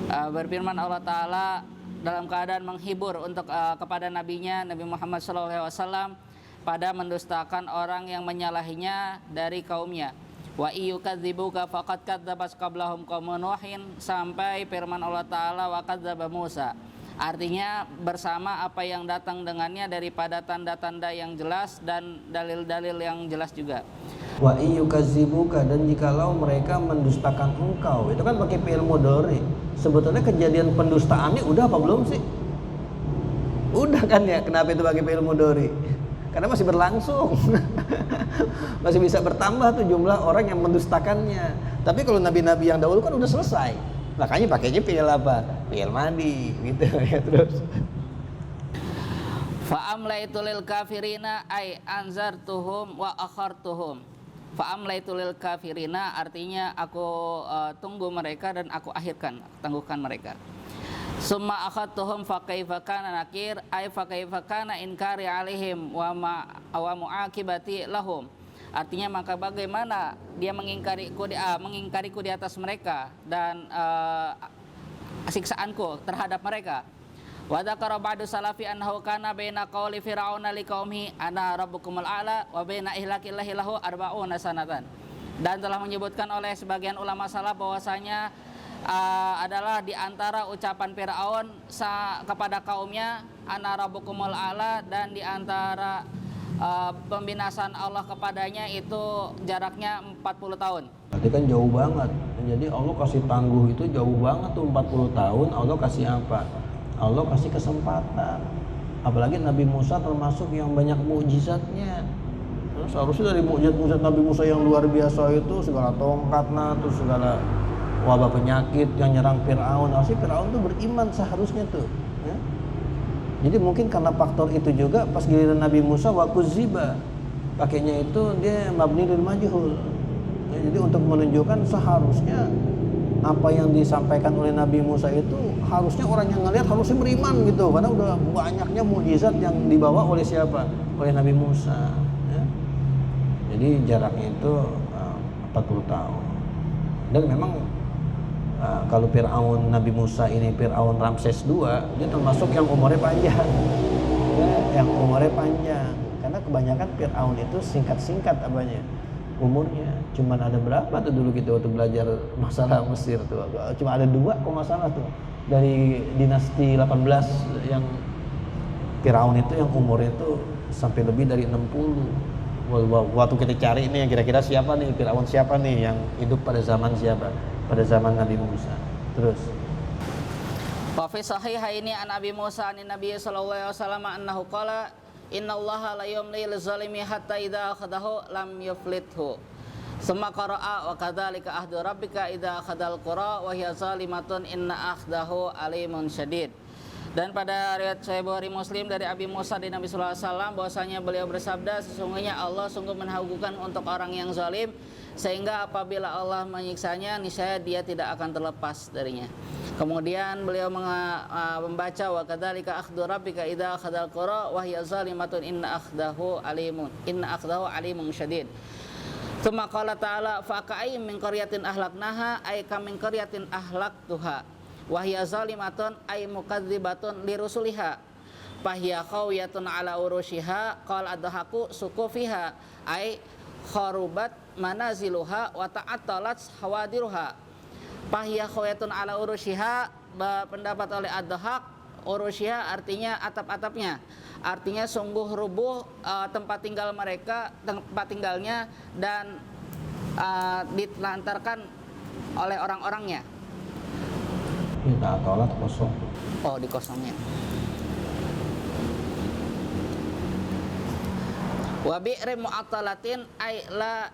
Berfirman Allah Ta'ala dalam keadaan menghibur untuk kepada nabinya Nabi Muhammad SAW pada mendustakan orang yang menyalahinya dari kaumnya. Wa iyukadzibuka faqad kadzabat qablahum qaumun Nuhin, sampai firman Allah Ta'ala wa kadzdzaba Musa. Artinya bersama apa yang datang dengannya daripada tanda-tanda yang jelas dan dalil-dalil yang jelas juga. Wa iyukadzibuka, dan jikalau mereka mendustakan engkau, itu kan pakai fi'il mudhari. Sebetulnya kejadian pendustaannya udah apa belum sih? Udah kan ya, kenapa itu pakai fi'il mudhari? Karena masih berlangsung. Masih bisa bertambah tuh jumlah orang yang mendustakannya. Tapi kalau nabi-nabi yang dahulu kan udah selesai. Makanya pakainya fi'il apa? Fi'il madi gitu ya terus. Fa'amlaitu lil kafirina ay anzartuhum wa akhartuhum. Fa'amlaitu lil kafirina artinya aku tunggu mereka dan aku akhirkan, tangguhkan mereka. Summa akhadtuhum fa kaifa kana nakir ay fa kaifa kana inkari alaihim wa mu'aqibati lahum. Artinya maka bagaimana dia mengingkariku di atas mereka dan siksaanku terhadap mereka. Wa dzakara ba'du salafi annahu kana baina qauli fir'auna liqaumihi ana rabbukumul a'la wa baina ihlakillahi lahu arba'una sanatan. Dan telah menyebutkan oleh sebagian ulama salaf bahwasanya adalah di antara ucapan Firaun kepada kaumnya ana rabbukumul a'la, dan di antara pembinasaan Allah kepadanya itu jaraknya 40 tahun. Berarti kan jauh banget. Jadi Allah kasih tangguh itu jauh banget tuh 40 tahun. Allah kasih apa? Allah kasih kesempatan. Apalagi Nabi Musa termasuk yang banyak mukjizatnya. Terus harusnya dari mukjizat Nabi Musa yang luar biasa itu segala tongkatnya, terus segala wabah penyakit yang nyerang Fir'aun. Harusnya Fir'aun tuh beriman seharusnya tuh ya. Jadi mungkin karena faktor itu juga pas giliran Nabi Musa wakuziba, pakainya itu dia mabni lil majhul ya. Jadi untuk menunjukkan seharusnya apa yang disampaikan oleh Nabi Musa itu harusnya orang yang ngelihat harusnya beriman gitu, karena udah banyaknya mukjizat yang dibawa oleh siapa? Oleh Nabi Musa ya. Jadi jaraknya itu 40 tahun. Dan memang kalau Fir'aun Nabi Musa ini Fir'aun Ramses II, dia termasuk yang umurnya panjang ya, yang umurnya panjang, karena kebanyakan Fir'aun itu singkat-singkat apanya umurnya. Cuman ada berapa tuh dulu kita waktu belajar masalah Mesir tuh, cuma ada 2 kok masalah tuh dari dinasti 18 yang Fir'aun itu yang umurnya itu sampai lebih dari 60. Waktu kita cari ini kira-kira siapa nih Fir'aun, siapa nih yang hidup pada zaman siapa? Pada zaman Nabi Musa. Terus Wa fi sahihaini an Abi Musa an Nabi sallallahu alaihi wasallam annahu qala innallaha la yumli lizalimi hatta idza akhadahu lam yuflithu. Summa qara'a wa kadzalika ahdu rabbika idza akhadal qura wa hiya zalimatun inna akhdahu alimun syadid. Dan pada riwayat Sahih Bukhari Muslim dari Abi Musa dari Nabi sallallahu alaihi wasallam bahwasanya beliau bersabda, sesungguhnya Allah sungguh menhagukan untuk orang yang zalim, sehingga apabila Allah menyiksanya niscaya dia tidak akan terlepas darinya. Kemudian beliau membaca wa kadzalika akhdhu rabbika idza akhadal qura wa hiya zalimatun inna akhdahu alimun syadid. Tsumma qala ta'ala fa ka'ayyim min qaryatin ahlaknaha ay kam min qaryatin ahlaktuha wa hiya zalimatun ay mukadzibatun lirusuliha fahiya khawiyatun ala urushiha qala adhaku sukufiha ay kharubat manaziluha wa ta'attalat hawadiruha. Fahiya khawiyatun ala urushiha, pendapat oleh Ad-Dhahak, urushiha artinya atap-atapnya, artinya sungguh rubuh tempat tinggal mereka, tempat tinggalnya, dan ditelantarkan oleh orang-orangnya. ini ta'atolat kosong. Oh, di kosongnya. Wa bi'ri mu'attalatin ay la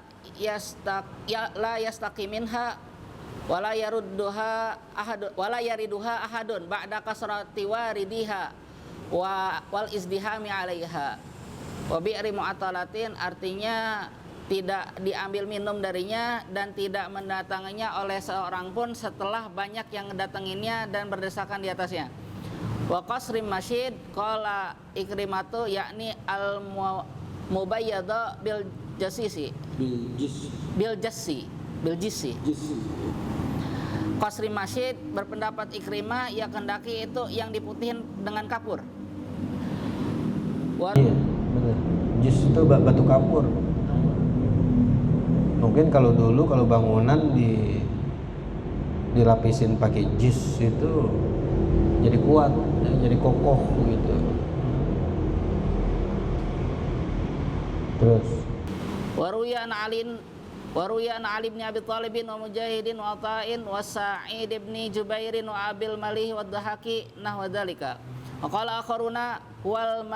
yastaqi minha wala yarudduha ahadun wala yariduha ahadun ba'da kasrati waridiha wal izdihami 'alaiha. Wa bi'ri mu'attalatin artinya tidak diambil minum darinya dan tidak mendatanginya oleh seorang pun setelah banyak yang mendatanginya dan berdesakan di atasnya. Wa qasrim masyid qala Ikrimatu yakni al mubayyada bil jassi Qasri Masjid berpendapat Ikrimah ya kendaki itu yang diputihin dengan kapur. Iya, benar. Jis itu batu kapur. Mungkin kalau dulu kalau bangunan dilapisin pakai jis itu jadi kuat, jadi kokoh gitu. Terus Waruya an Ali bin Abi Thalib wa Mujahidin wa Ata'in wa Sa'id bin Jubairin wa Abil Malih wa Dhahaki nahwa dzalika. Wa qala akharuna wal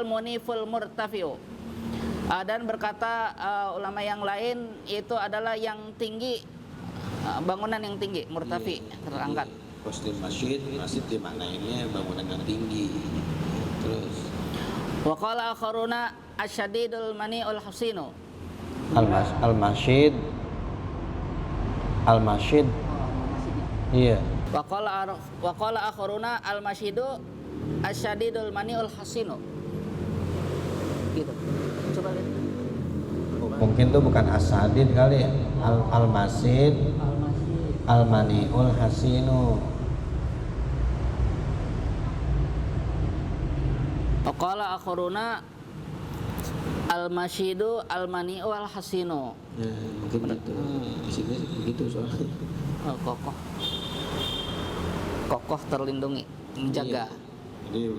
muniful murtafi'u. Dan berkata ulama yang lain itu adalah yang tinggi, bangunan yang tinggi, murtafi, terangkat. Qasri masjid dimaknainya bangunan yang tinggi. Terus Wa qala akharuna asyadidul mani'ul husinu. Al-Masjid. Iya. Wa qala akharuna al-masjidu asyadidul mani'ul husinu. Gitu. Coba lihat. Mungkin itu bukan asadid kali ya. Al-Masjid Al-Mani'ul Hasinu. Qala akharuna al-masjidu al-mani'u al-hasinu. ya, mungkin gitu. Di sini begitu soalnya. Kokoh terlindungi, menjaga. Jadi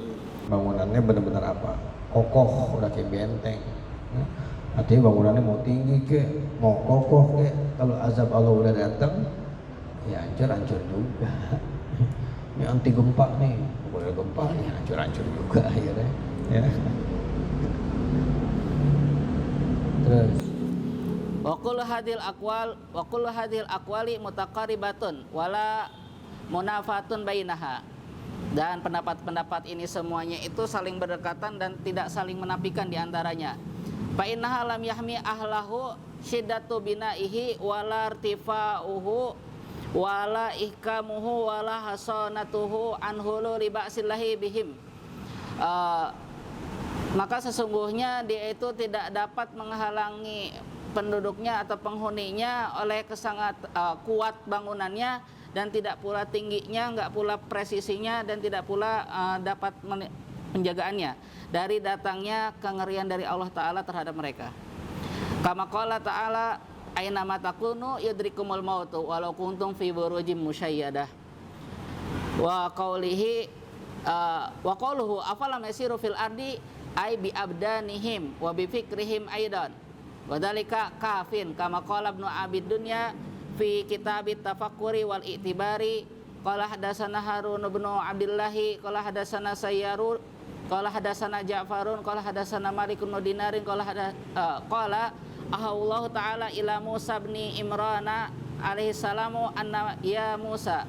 Bangunannya benar-benar apa? Kokoh, udah kayak benteng. Artinya bangunannya mau tinggi ke, mau kokoh ke, kalau azab Allah udah datang, ya hancur juga. Ini anti gempa nih, boleh gempa nih hancur juga akhirnya. Ya. Terus Wa kullu hadhil aqwali mutaqaribatun wala munafatun bainaha. Dan pendapat-pendapat ini semuanya itu saling berdekatan dan tidak saling menafikan di antaranya. Fa innaha lam yahmi ahlahu syiddatu binaihi wala irtifa'uhu wala ihkamuhu wala hasanatuhu anhulu riba'sillahi bihim. Maka sesungguhnya dia itu tidak dapat menghalangi penduduknya atau penghuninya oleh kesangat kuat bangunannya, dan tidak pula tingginya, enggak pula presisinya, dan tidak pula dapat penjagaannya dari datangnya kengerian dari Allah Ta'ala terhadap mereka. Kama qala ta'ala aina matakunu yudrikumul mautu walau kuntum fi burujim musyayyadah. Wa qawlihi wa qawluhu afalam yasiru fil ardi ay bi abdanihim wa bi fikrihim aidan. Wa dzalika kafin kama qala Ibnu Abid Dunya fi kitabit tafakkuri wal i'tibari qala hadatsana Harun bin Abdullah qala hadatsana Sayyarun qala hadatsana Ja'farun qala hadatsana Malik bin Dinarin qala Allah taala ila Musa bin Imran alaihi salamu anna ya Musa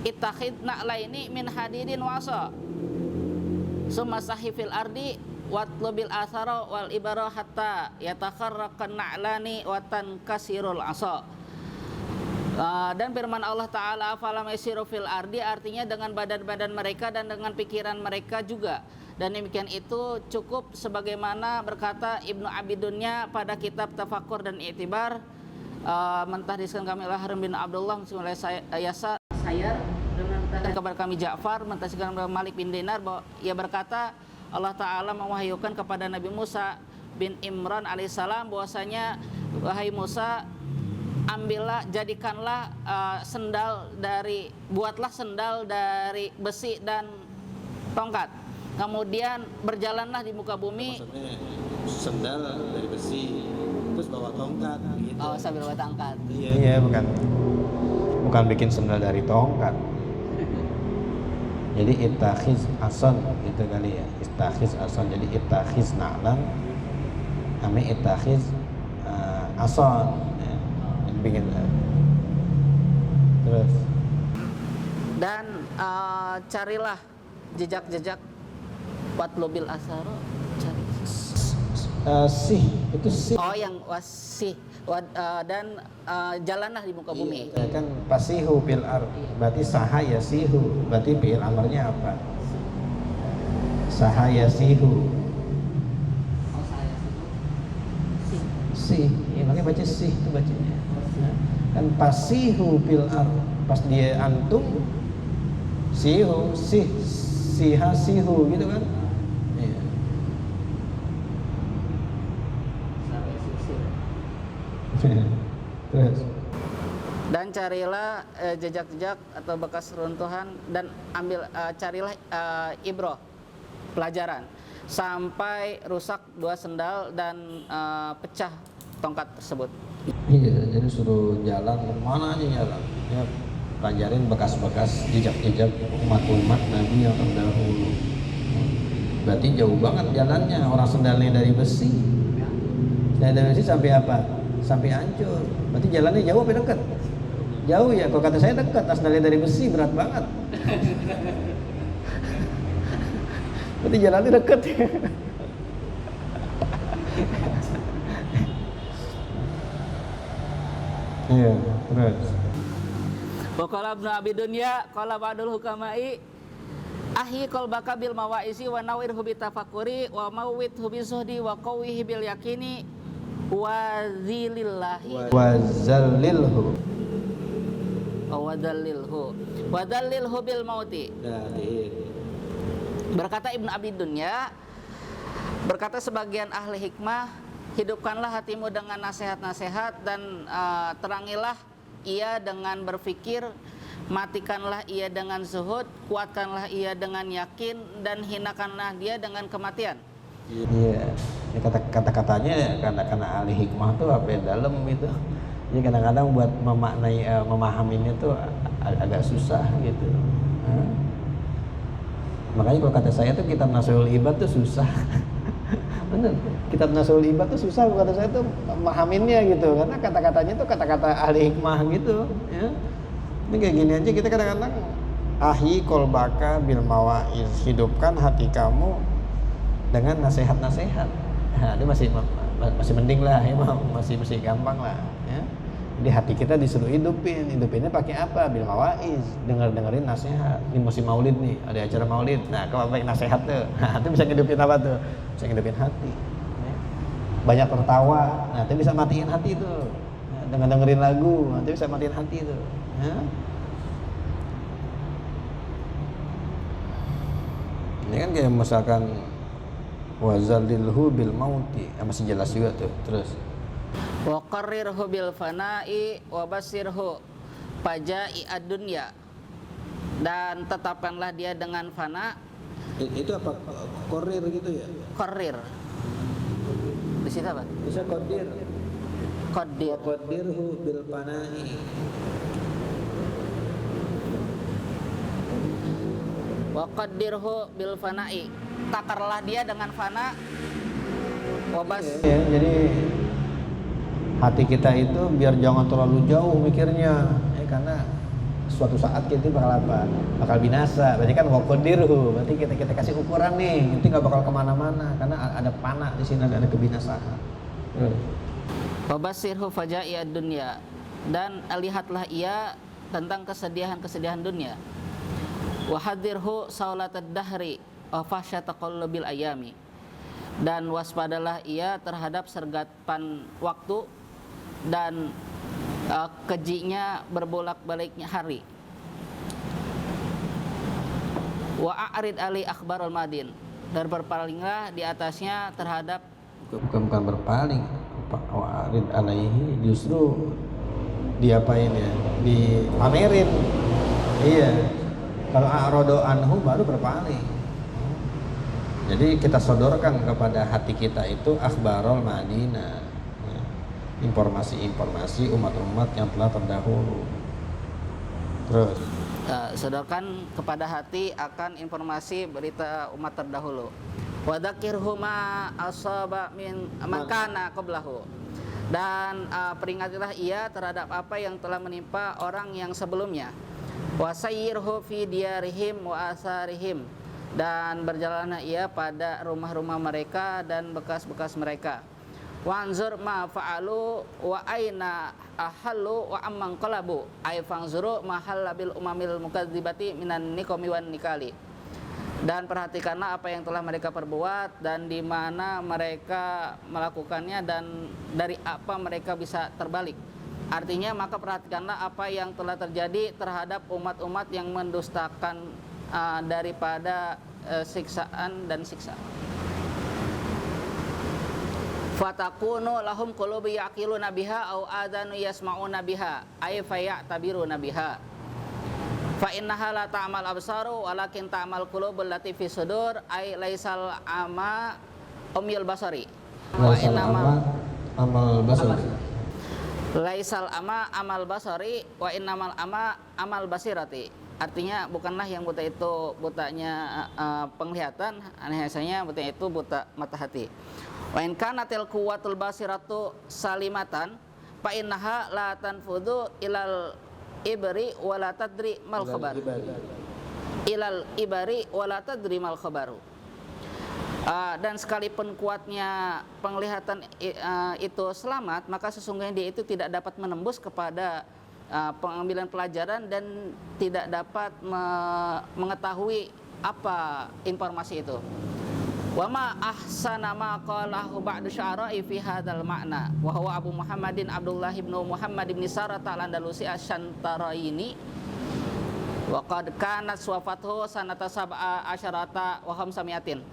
ittakhidna laini min hadidin wasa summa sahifil ardi watlubil athara wal ibara hatta yatakharraqan na'lani wa tankasirul asa. Dan firman Allah Ta'ala afalam yasiru fil ardi, artinya dengan badan-badan mereka dan dengan pikiran mereka juga. Dan demikian itu cukup sebagaimana berkata Ibnu Abidunya pada kitab Tafakkur dan I'tibar, mentahdikan kami Harun bin Abdullah oleh Yasar Sayar dan kabar kami Ja'far mentahdikan Malik bin Dinar bahwa ia berkata Allah Ta'ala mewahyukan kepada Nabi Musa bin Imran alaihissalam bahwasanya wahai Musa, jadikanlah buatlah sendal dari besi dan tongkat, kemudian berjalanlah di muka bumi. Maksudnya sendal dari besi terus bawa tongkat gitu. Oh, sambil bawa tongkat. iya bukan bikin sendal dari tongkat. Jadi ittakhiz asan itu kali ya, ittakhiz asan. Jadi ittakhiz na'lan, kami ittakhiz asan ya. Bikin terus. Dan carilah jejak-jejak watlubil asaro, cari Itu sih. oh yang wasih dan jalanlah di muka bumi. Ya kan pasihu fil ard, berarti sahaya sihu, berarti fi'il amarnya apa? Sahaya sihu. Si, ya makanya baca sih itu bacanya. Kan pasihu fil ard, pas dia antum sihu siha sihu gitu kan. Iya. Sampai sisir. Terus Dan carilah jejak-jejak atau bekas runtuhan dan carilah ibroh, pelajaran, sampai rusak 2 sendal dan pecah tongkat tersebut. iya, jadi suruh jalan kemana aja jalan ya, pelajarin bekas-bekas jejak-jejak umat-umat Nabi yang terdahulu. Berarti jauh banget jalannya, orang sendalnya dari besi. Dari besi sampai apa? Sampai hancur. Berarti jalannya jauh apa dekat? Jauh ya, kalau kata saya dekat, sandalnya dari besi berat banget. Berarti jalannya dekat ya. Iya, terus. Wa qala Ibnu Abi Dunya qala ba'dul hukamai ahi qalbaka bil mawaisi wa nawirhu bi tafakkuri wa mawwidhu bi zuhdi wa qawwihi bil yakini wa zilillahi Wa zallilhu. wa dallilhu bil mauti. Berkata Ibnu Abi Dunya, berkata sebagian ahli hikmah, hidupkanlah hatimu dengan nasihat-nasihat dan terangilah ia dengan berfikir, matikanlah ia dengan zuhud, kuatkanlah ia dengan yakin, dan hinakanlah dia dengan kematian. Iya, ya kata-katanya karena ahli hikmah tuh apa yang dalam itu. Jadi kadang-kadang buat memaknai, memahaminya tuh agak susah gitu. Makanya kalau kata saya tuh kitab Nashul Ibad tuh susah. Bener, kitab Nashul Ibad tuh susah kata saya tuh memahaminnya gitu, karena kata-katanya tuh kata-kata ahli hikmah gitu. Ya. Ini kayak gini aja kita kadang-kadang ahi kolbaka bil mawaiz, hidupkan hati kamu dengan nasihat-nasihat. Nah, itu masih mending lah, ya, masih gampang lah. Ya. Jadi hati kita disuruh hidupinnya pakai apa? Bil mawaiz, dengerin nasihat. Ini musim maulid nih, ada acara maulid. Nah, kalau pakai nasihat tuh, nah, itu bisa ngidupin apa tuh? Bisa ngidupin hati. Ya. Banyak tertawa, nah itu bisa matiin hati tuh. Ya, dengan dengerin lagu, nanti bisa matiin hati tuh. Ya. Ini kan kayak misalkan wazalilhu bil mauti, masih jelas juga tuh. Terus Wa qarrirhu bil fana'i wa basirhu faja'i ad-dunya, dan tetapkanlah dia dengan fana. Itu apa? Korir gitu ya? Qarrir di situ apa? Bisa kodir. Qadir. Qadirhu bil panai. Wa qaddirhu bil fana'i, takarlah dia dengan fana. Wabas. ya, jadi hati kita itu biar jangan terlalu jauh mikirnya, karena suatu saat kita bakal apa? Bakal binasa. Berarti kan waqdirhu, berarti kita kasih ukuran nih, nanti nggak bakal kemana-mana karena ada panah di sini, ada kebinasaan. Wabasirhu faja'i ad-dunya, dan lihatlah ia tentang kesedihan dunia. Wahadirhu saulatad dahri wa fahsyata qallabil ayami, dan waspadalah ia terhadap sergapan waktu dan kejinya berbolak-baliknya hari. Wa a'rid ali akhbarul madin, dan berpalinglah di atasnya terhadap, Bukan berpaling, wa'arid alaihi, justru diapain ya? Dipamerin. Iya. Kalau a'rado anhu baru berpaling. Jadi kita sodorkan kepada hati kita itu akhbarul Madinah, informasi-informasi umat-umat yang telah terdahulu. Terus sodorkan kepada hati akan informasi berita umat terdahulu. Wa dzakirhu ma asaba min makana qablahu, dan peringatilah ia terhadap apa yang telah menimpa orang yang sebelumnya. Wa sayyirhu fi diyarihim wa asarihim, dan berjalanlah ia pada rumah-rumah mereka dan bekas-bekas mereka. Wanzur ma fa'alu wa aina ahallu wa amman qalabu, ay fanzuru ma halabil umamil mukadzibati minan niqami wan nikali, dan perhatikanlah apa yang telah mereka perbuat dan di mana mereka melakukannya dan dari apa mereka bisa terbalik. Artinya maka perhatikanlah apa yang telah terjadi terhadap umat-umat yang mendustakan daripada siksaan dan siksa. Fatakunu lahum qulubi yaqiluna biha au adanu yasma'una biha ay faya'tabiruna biha. Fa innaha la ta'mal absaru walakin ta'mal qulubul lati fi sudur ay laisal ama umyul basari. Wa innamal amal basari. Laisal ama amal basari wa innamal ama amal basirati. Artinya bukanlah yang buta itu butanya penglihatan, hanya buta itu buta mata hati. Wa in kanatil quwwatul basiratu salimatan fa innaha la tanfudu ilal ibri wa la tadri mal khabar. Ilal ibari wa la tadri mal khabaru. Dan sekalipun kuatnya penglihatan itu selamat, maka sesungguhnya dia itu tidak dapat menembus kepada pengambilan pelajaran dan tidak dapat mengetahui apa informasi itu. Wa ma ahsana ma qalahu ba'du syara'i fi hadzal ma'na wa huwa Abu Muhammadin Abdullah bin Muhammad bin Sarah al-Andalusi asy-Shantaraini wa qad kanat wafathu sanata sab'a asyarata wa khamsamiatin.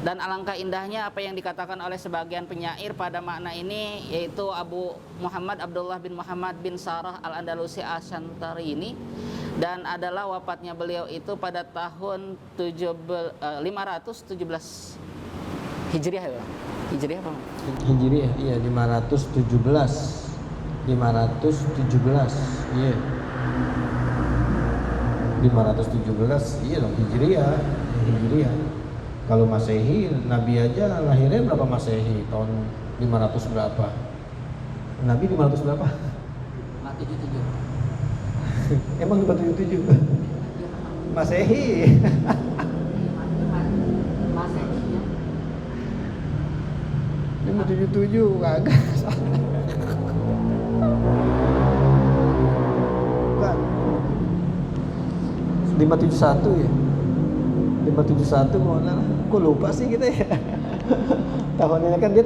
Dan alangkah indahnya apa yang dikatakan oleh sebagian penyair pada makna ini, yaitu Abu Muhammad Abdullah bin Muhammad bin Sarah al-Andalusi asy-Shantaraini, dan adalah wafatnya beliau itu pada tahun 517 Hijriah ya? Hijriah apa? Hijriah, iya 517. Iya. 517, iya dong Hijriah. Kalau Masehi, Nabi aja lahirnya berapa Masehi? Tahun 500 berapa? Nabi 500 berapa? 577. Emang 577? Masehi. Masehinya 577 kagak salah. Bukan. 571 ya? 571 mana? Kok lupa sih kita ya? Tahun ini kan dia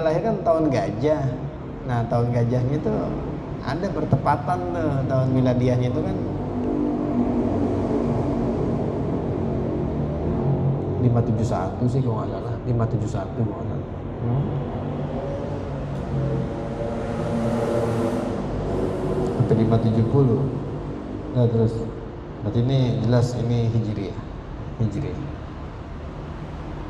lahir kan tahun gajah. Nah, tahun gajahnya itu ada bertepatan tuh tahun miladiahnya itu kan 571 sih kalau nggak salah, 571 kalau nggak salah. Atau 570. Nah terus, berarti ini jelas ini Hijriah.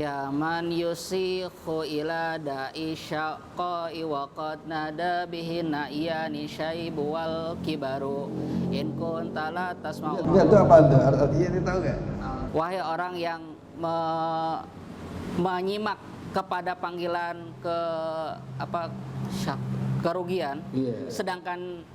Ya man yusikhu ila da'i syaqqai wa qad nada bihi na'iyani syaibu wal kibaru in kunta la tasma'u. Itu apa tuh? Artinya ini tahu gak? Wahai orang yang menyimak kepada panggilan kerugian, sedangkan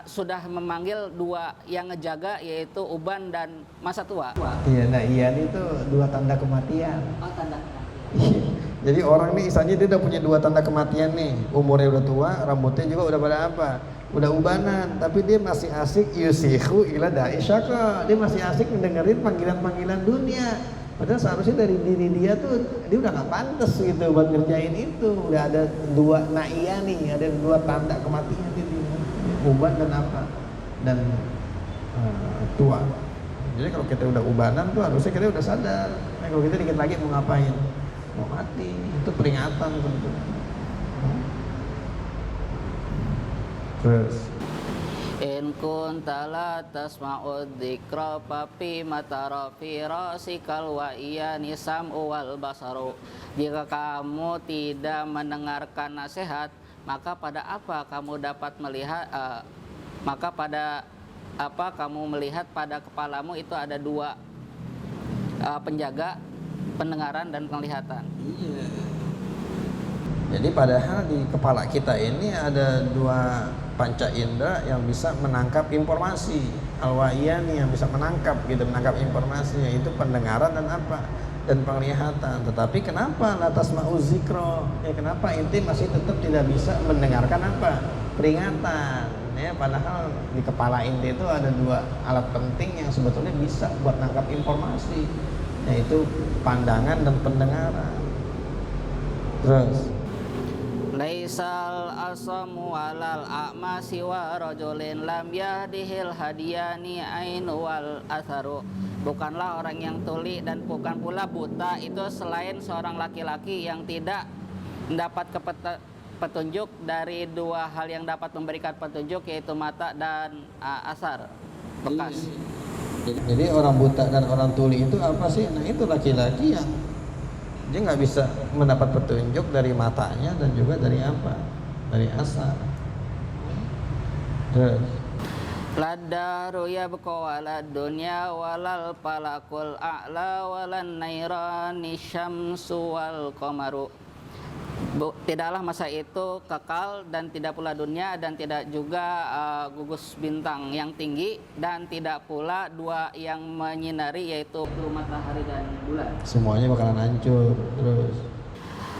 sudah memanggil dua yang ngejaga, yaitu uban dan masa tua. Iya, nah iyan itu dua tanda kematian. Oh, tanda kematian. Jadi orang nih misalnya dia udah punya dua tanda kematian nih, umurnya udah tua, rambutnya juga udah pada apa? Udah ubanan, tapi dia masih asik yusihu ila da'i syaqqa. Dia masih asik mendengarin panggilan-panggilan dunia. Padahal seharusnya dari diri dia tuh dia udah gak pantas gitu buat ngerjain itu. Udah ada dua na'iyah nih, ada dua tanda kematian dia. Uban dan apa? Dan tua. Jadi kalau kita udah ubanan tuh harusnya kita udah sadar. Nah, kalau kita dikit lagi mau ngapain? Mau mati. Itu peringatan tentu. Terus In kunta la tasma'u dzikra papi matara fi rasikal wa iyani sam'u wal basaru. Jika kamu tidak mendengarkan nasihat, maka pada apa kamu dapat melihat? Maka pada apa kamu melihat? Pada kepalamu itu ada dua penjaga pendengaran dan penglihatan. Iya. jadi padahal di kepala kita ini ada dua panca indera yang bisa menangkap informasi. Al-wa'iyani yang bisa menangkap informasi, yaitu pendengaran dan apa? Dan penglihatan. Tetapi kenapa latas ma'uzikro? Ya kenapa inti masih tetap tidak bisa mendengarkan apa? Peringatan. Ya padahal di kepala inti itu ada dua alat penting yang sebetulnya bisa buat nangkap informasi, yaitu pandangan dan pendengaran. Terus Laisal asamu walal a'ma siwa rajulin lam yahdihil hadiyani ainu wal atharu. Bukanlah orang yang tuli dan bukan pula buta itu selain seorang laki-laki yang tidak mendapat petunjuk dari dua hal yang dapat memberikan petunjuk, yaitu mata dan asar, bekas. Jadi orang buta dan orang tuli itu apa sih? Nah itu laki-laki yang dia nggak bisa mendapat petunjuk dari matanya dan juga dari apa? Dari asar. Terus Ladaru yabqa walad dunya walal palakul a'la walan nairani syamsu wal qamaru. Tidaklah masa itu kekal dan tidak pula dunia dan tidak juga gugus bintang yang tinggi dan tidak pula dua yang menyinari yaitu matahari dan bulan. semuanya bakalan hancur. Terus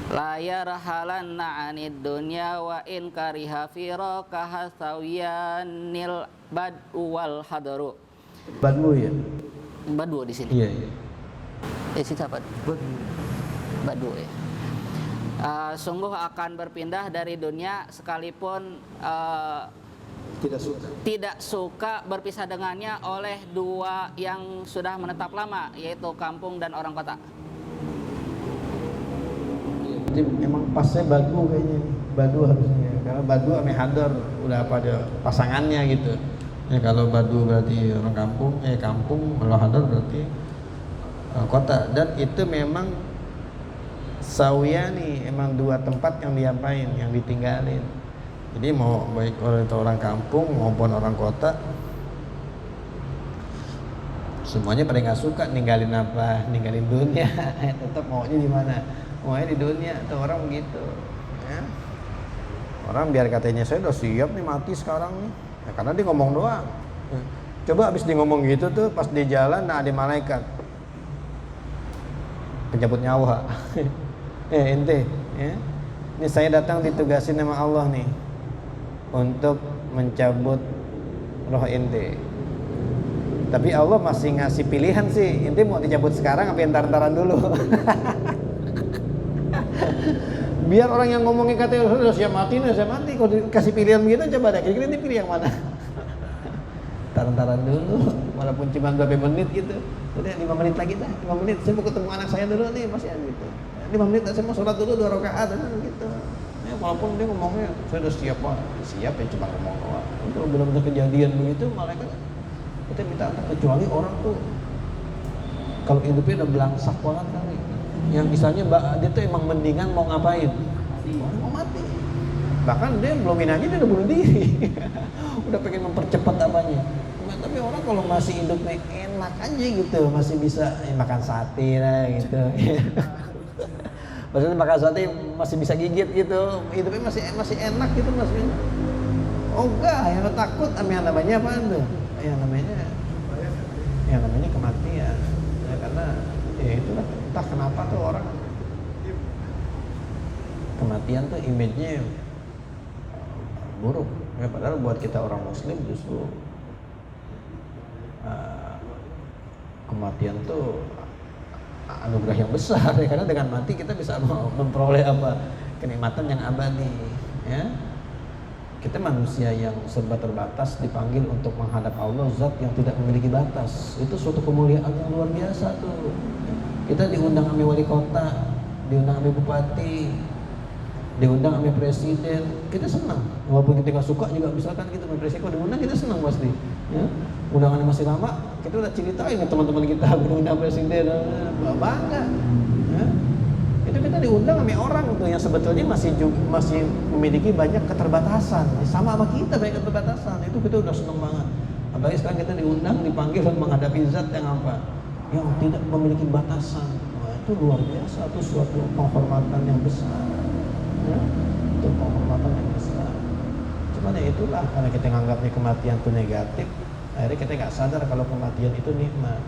La yarhalanna 'anid dunya wa in kariha firaqaha sawiyanil bad'u wal hadaru. Badmu ya? Bad'u di sini. Iya iya. Siapa? Bad'u ya. Sungguh akan berpindah dari dunia sekalipun tidak suka berpisah dengannya oleh dua yang sudah menetap lama, yaitu kampung dan orang kota. Jadi emang pasnya badu kayaknya, badu harusnya. Karena badu sama hadar udah pada pasangannya gitu. Ya kalau badu berarti orang kampung, kampung, kalau hadar berarti kota. Dan itu memang sawiyani, emang dua tempat yang diapain, yang ditinggalin. Jadi mau baik orang kampung maupun orang kota, semuanya pada nggak suka ninggalin apa, ninggalin dunia. Tetap maunya di mana? Maunya di dunia. Tuh orang begitu. Ya. Orang biar katanya saya udah siap nih mati sekarang nih. Ya, karena dia ngomong doang. Coba abis dia ngomong gitu tuh, pas di jalan nah ada malaikat penjemput nyawa. Ente, ya. Ini saya datang ditugasin sama Allah nih untuk mencabut roh ente. Tapi Allah masih ngasih pilihan sih, ente mau dicabut sekarang apa entar-entaran dulu. Biar orang yang ngomongin katanya udah siap mati, kalau dikasih pilihan begitu coba deh, kira-kira ini pilih yang mana? Entar-entaran dulu, walaupun cuma berapa menit gitu. Udah 5 menit lagi dah, 5 menit saya mau ketemu anak saya dulu nih, masih gitu. 5 menit saya mau sholat dulu 2 rakaat gitu. Ya, walaupun dia ngomongnya saya udah siap Pak, siap ya cuma ngomong doang. Kalau benar-benar kejadian begitu malaikat kita minta kecuali orang tuh kalau hidupnya udah belangsak banget kali. Yang misalnya dia tuh emang mendingan mau ngapain? Mau mati. Bahkan dia belum aja dia udah bunuh diri. Udah pengen mempercepat apanya. Tapi orang kalau masih hidupnya enak aja gitu, masih bisa makan sate lah gitu. Maksudnya makan sate masih bisa gigit gitu, hidupnya masih enak gitu masih. Oh enggak, yang takut sama yang namanya apa tuh? Yang namanya kematian. Ya, karena ya itulah entah kenapa tuh orang kematian tuh image-nya buruk. Ya, padahal buat kita orang muslim justru kematian tuh anugerah yang besar ya, karena dengan mati kita bisa memperoleh apa? Kenikmatan yang abadi ya. Kita manusia yang serba terbatas dipanggil untuk menghadap Allah, zat yang tidak memiliki batas. Itu suatu kemuliaan yang luar biasa tuh. Kita diundang sama wali kota, diundang sama bupati, diundang sama presiden, kita senang. Walaupun kita nggak suka juga, misalkan kita sama presiden, kalau diundang kita senang pasti. Ya. Undangannya masih lama, kita udah ceritain ke teman-teman kita diundang presiden, bangga. Ya. Itu kita diundang sama orang tuh yang sebetulnya masih memiliki banyak keterbatasan, sama kita banyak keterbatasan. Itu kita udah senang banget. Apalagi sekarang kita diundang, dipanggil untuk menghadapi zat yang apa? Yang tidak memiliki batasan. Wah, itu luar biasa, itu suatu penghormatan yang besar. Ya, itu penghormatan yang besar. Cuman ya itulah, karena kita nganggapnya kematian itu negatif, akhirnya kita nggak sadar kalau kematian itu nikmat.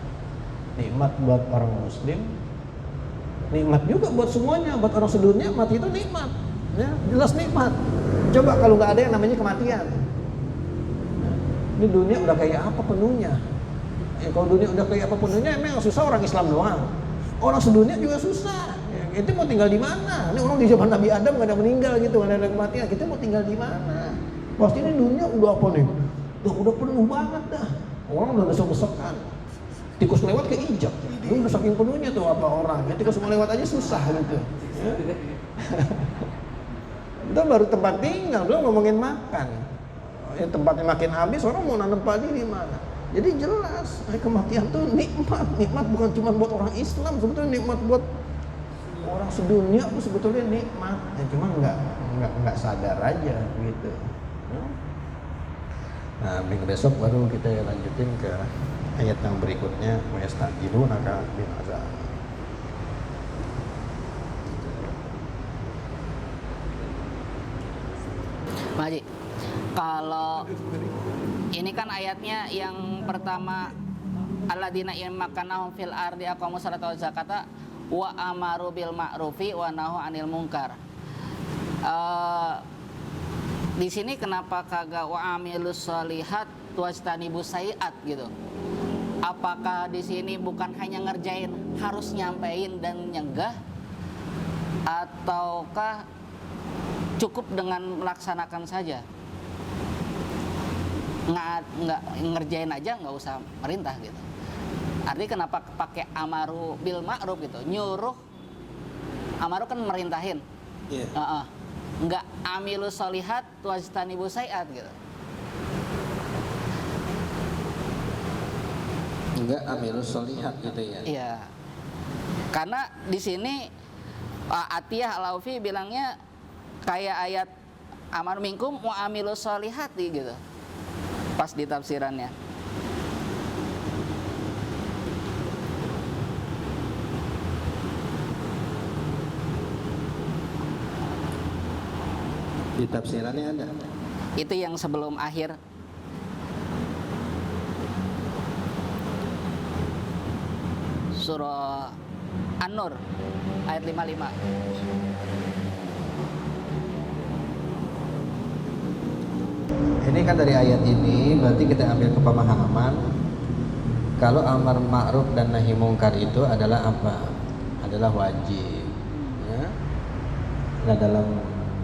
Nikmat buat orang muslim, nikmat juga buat semuanya, buat orang sedunia mati itu nikmat. Ya, jelas nikmat. Coba kalau nggak ada yang namanya kematian. Ini dunia udah kayak apa penuhnya? Ya, kalau dunia udah kayak apa penuhnya, emang susah orang Islam doang. Orang sedunia juga susah. Ya Kita mau tinggal di mana? Ini orang di zaman Nabi Adam nggak ada meninggal gitu, nggak ada kematian. Kita mau tinggal di mana? Pasti ini dunia udah apa nih? Udah penuh banget dah. Orang udah desek-desekan. Tikus lewat keinjak. Ini udah saking penuhnya tuh apa orang. Ya, tikus mau lewat aja susah gitu. Ya. Itu baru tempat tinggal, belum ngomongin makan. Ya, tempatnya makin habis, orang mau nanam padi di mana? Jadi jelas, kematian tuh nikmat bukan cuma buat orang Islam, sebetulnya nikmat buat orang sedunia tuh sebetulnya nikmat. Ya, cuma nggak sadar aja gitu. Nah, minggu besok baru kita lanjutin ke ayat yang berikutnya, wayastajilunaka bil azab. Pak Haji, kalau ini kan ayatnya yang pertama, alladzina makanahum fil ardi aqamus salata wa zakata wa amaru bil ma'rufi wa nahu 'anil munkar. Di sini kenapa kagak wa amilus sholihat wajtanibus sayiat gitu? Apakah di sini bukan hanya ngerjain, harus nyampein dan nyegah, ataukah cukup dengan melaksanakan saja? Nggak ngerjain aja, nggak usah merintah gitu. Artinya kenapa pakai amaru bil ma'ruf gitu, nyuruh. Amaru kan merintahin, nggak amilus sholihat wajtanibus sayiat gitu. Enggak amilus sholihat gitu ya. Iya, karena di sini Atiyah Al-Aufi bilangnya kayak ayat amar minkum wa amilus sholihati gitu pas di tafsirannya. Di tafsirannya ada. Itu yang sebelum akhir. Surah An-Nur ayat 55. Ini kan dari ayat ini berarti kita ambil kepemahaman kalau amar ma'ruf dan nahi mungkar itu adalah apa? Adalah wajib. Ya. Nah,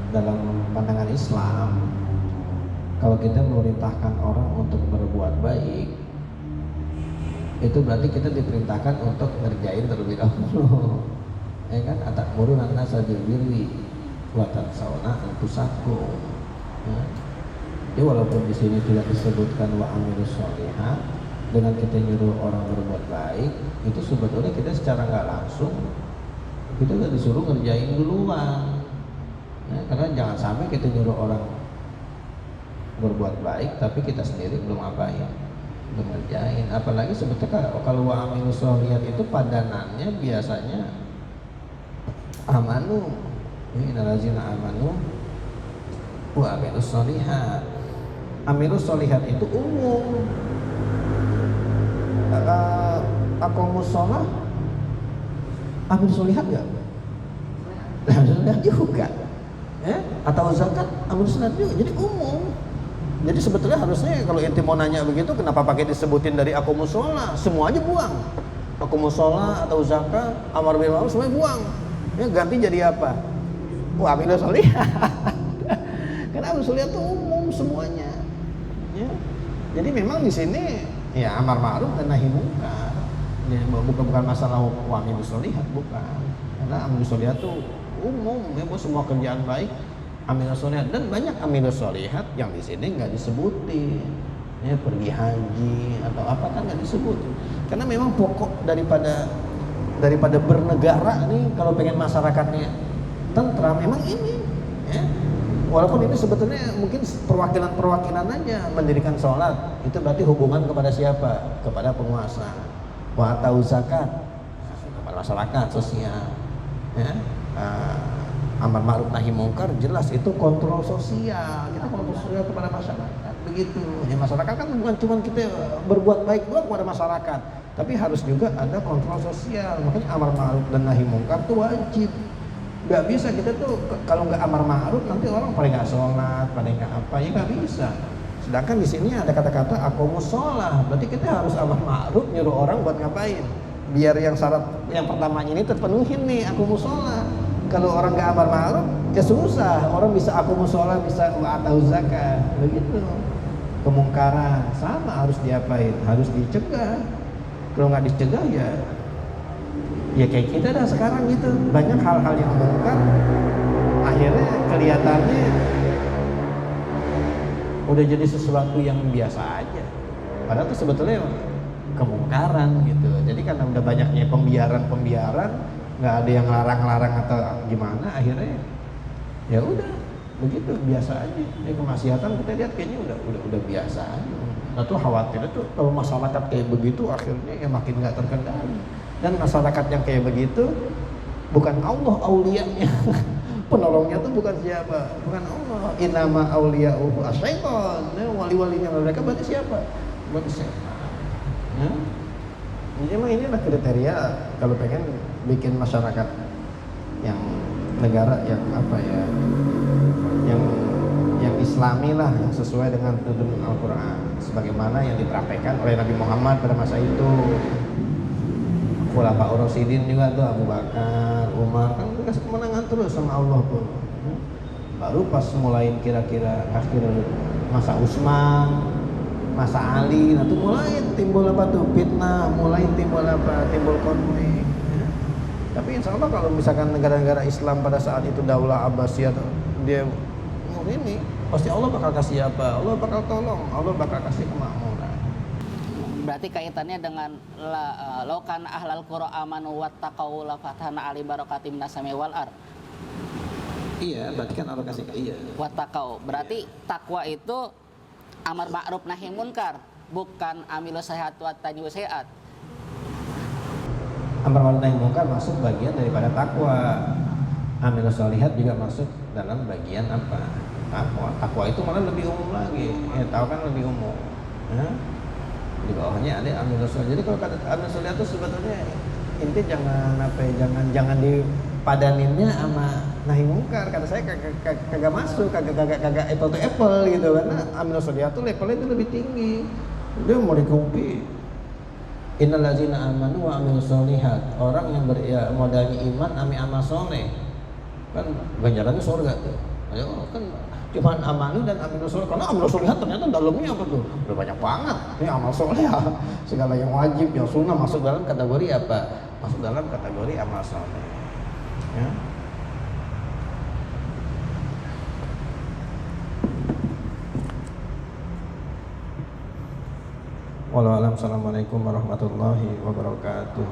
dalam pandangan Islam, kalau kita memerintahkan orang untuk berbuat baik, itu berarti kita diperintahkan untuk ngerjain terlebih dahulu. Ya kan? Atamuruna an-nasa bil birri wa tansawna anfusakum. Ya. Jadi walaupun di sini tidak disebutkan wa amilus sholihat, dengan kita nyuruh orang berbuat baik, itu sebetulnya kita secara nggak langsung kita udah disuruh ngerjain duluan. Nah, karena jangan sampai kita nyuruh orang berbuat baik, tapi kita sendiri belum ngapain, belum ngerjain. Apalagi sebetulnya kalau wa amilus sholihat itu padanannya biasanya amanu, ini innallazina amanu wa amilus sholihat. Amilus sholihat itu umum. Aqamus sholah amilus sholihat enggak? Amilus sholihat juga. Atau zakat amilus sholihat juga. Jadi umum. Jadi sebetulnya harusnya kalau ente mau nanya begitu, kenapa pakai disebutin dari aqamus sholah? Semua aja buang. Aqamus sholah atau zakat, amar bil ma'ruf semuanya buang. Ya ganti jadi apa? Wah, amilus sholihat. Karena amilus sholihat itu umum semuanya. Ya. Jadi memang di sini ya amar ma'ruf dan nahi mungkar. Ya, bukan masalah wa amilus sholihat, bukan. Karena amilus sholihat itu umum, ya semua kerjaan baik amilus sholihat, dan banyak amilus sholihat yang di sini nggak disebutin. Ya, pergi haji atau apa kan nggak disebut. Karena memang pokok daripada bernegara nih, kalau pengen masyarakatnya tentram, memang ini. Ya. Walaupun ini sebetulnya mungkin perwakilan aja, mendirikan sholat itu berarti hubungan kepada siapa? Kepada penguasa. Wa atau zakat kepada masyarakat sosial. Ya. Amar ma'ruf nahi mungkar jelas itu kontrol sosial. Kita kontrol sosial kepada masyarakat, begitu. Ya, masyarakat kan bukan cuma kita berbuat baik doang kepada masyarakat, tapi harus juga ada kontrol sosial. Makanya amar ma'ruf dan nahi mungkar itu wajib. Gak bisa kita tuh kalau nggak amar ma'ruf nanti orang pada nggak sholat, pada nggak apa, ya nggak bisa. Sedangkan di sini ada kata-kata aqamus sholah, berarti kita harus amar ma'ruf, nyuruh orang buat ngapain? biar yang syarat yang pertamanya ini terpenuhin nih, aku musola. Kalau orang nggak amar ma'ruf ya susah. Orang bisa aku musola, bisa atau zakat, begitu. Kemungkaran sama harus diapain, harus dicegah. Kalau nggak dicegah ya kayak kita dah sekarang gitu, banyak hal-hal yang mungkar akhirnya kelihatannya udah jadi sesuatu yang biasa aja, padahal itu sebetulnya kemungkaran gitu. Jadi karena udah banyaknya pembiaran nggak ada yang larang-larang atau gimana, akhirnya ya udah begitu biasa aja. Ini kemaksiatan kita lihat kayaknya udah biasa aja. Nah tuh khawatirnya tuh kalau masyarakat kayak begitu akhirnya ya makin nggak terkendali. Dan masyarakat yang kayak begitu bukan Allah auliyanya. Penolongnya tuh bukan siapa, bukan Allah. Innama auliya'uhu asyaiton. Nah, wali-walinya mereka berarti siapa? Berarti setan. Ya? Jadi emang inilah kriteria kalau pengen bikin masyarakat yang negara yang apa ya, yang Islami lah, yang sesuai dengan tuntunan Al-Quran, sebagaimana yang dipraktekkan oleh Nabi Muhammad pada masa itu. Khulafaur Rasyidin juga tuh, Abu Bakar, Umar, kan dikasih kemenangan terus sama Allah tuh. Baru pas mulai kira-kira akhir masa Utsman, masa Ali, nah tuh mulai timbul apa tuh fitnah, mulai timbul konflik. Tapi insya Allah kalau misalkan negara-negara Islam pada saat itu Daulah Abbasiyah dia ini pasti Allah bakal kasih apa? Allah bakal tolong, Allah bakal kasih kemakmuran. Berarti kaitannya dengan laukan ahlal qura amanu wattaqau la fatahna ali barakatim minasami wal ard. Iya, berarti kan Allah kasih iya. Wattaqau berarti takwa itu amar ma'ruf nahi munkar, bukan amilu sayyi'at wa tanjibu sayyi'at. Amar ma'ruf nahi munkar masuk bagian daripada takwa. Amilu sholihat juga masuk dalam bagian apa? Takwa. Takwa itu malah lebih umum lagi. Ya, tahu kan lebih umum. Ya? Di bawahnya ada amil sholihat. Jadi kalau kata amil sholihat itu sebetulnya inti jangan apa ya, jangan dipadaninnya sama nahi mungkar. Kata saya kagak masuk, kagak apple to apple gitu, karena amil sholihat itu levelnya itu lebih tinggi. Dia mau dikumpul. Innal ladzina amanu wa amilus sholihat, orang yang modalnya iman ami amal soleh kan ganjarannya surga tuh. Ayo kan cuman amanu dan amilus sholihat, karena amilus sholihat ternyata dalamnya apa tuh? Udah banyak banget. Ini amal soleh segala yang wajib, yang sunnah masuk dalam kategori apa? Masuk dalam kategori amal soleh. Ya. Wallahualam. Assalamualaikum warahmatullahi wabarakatuh.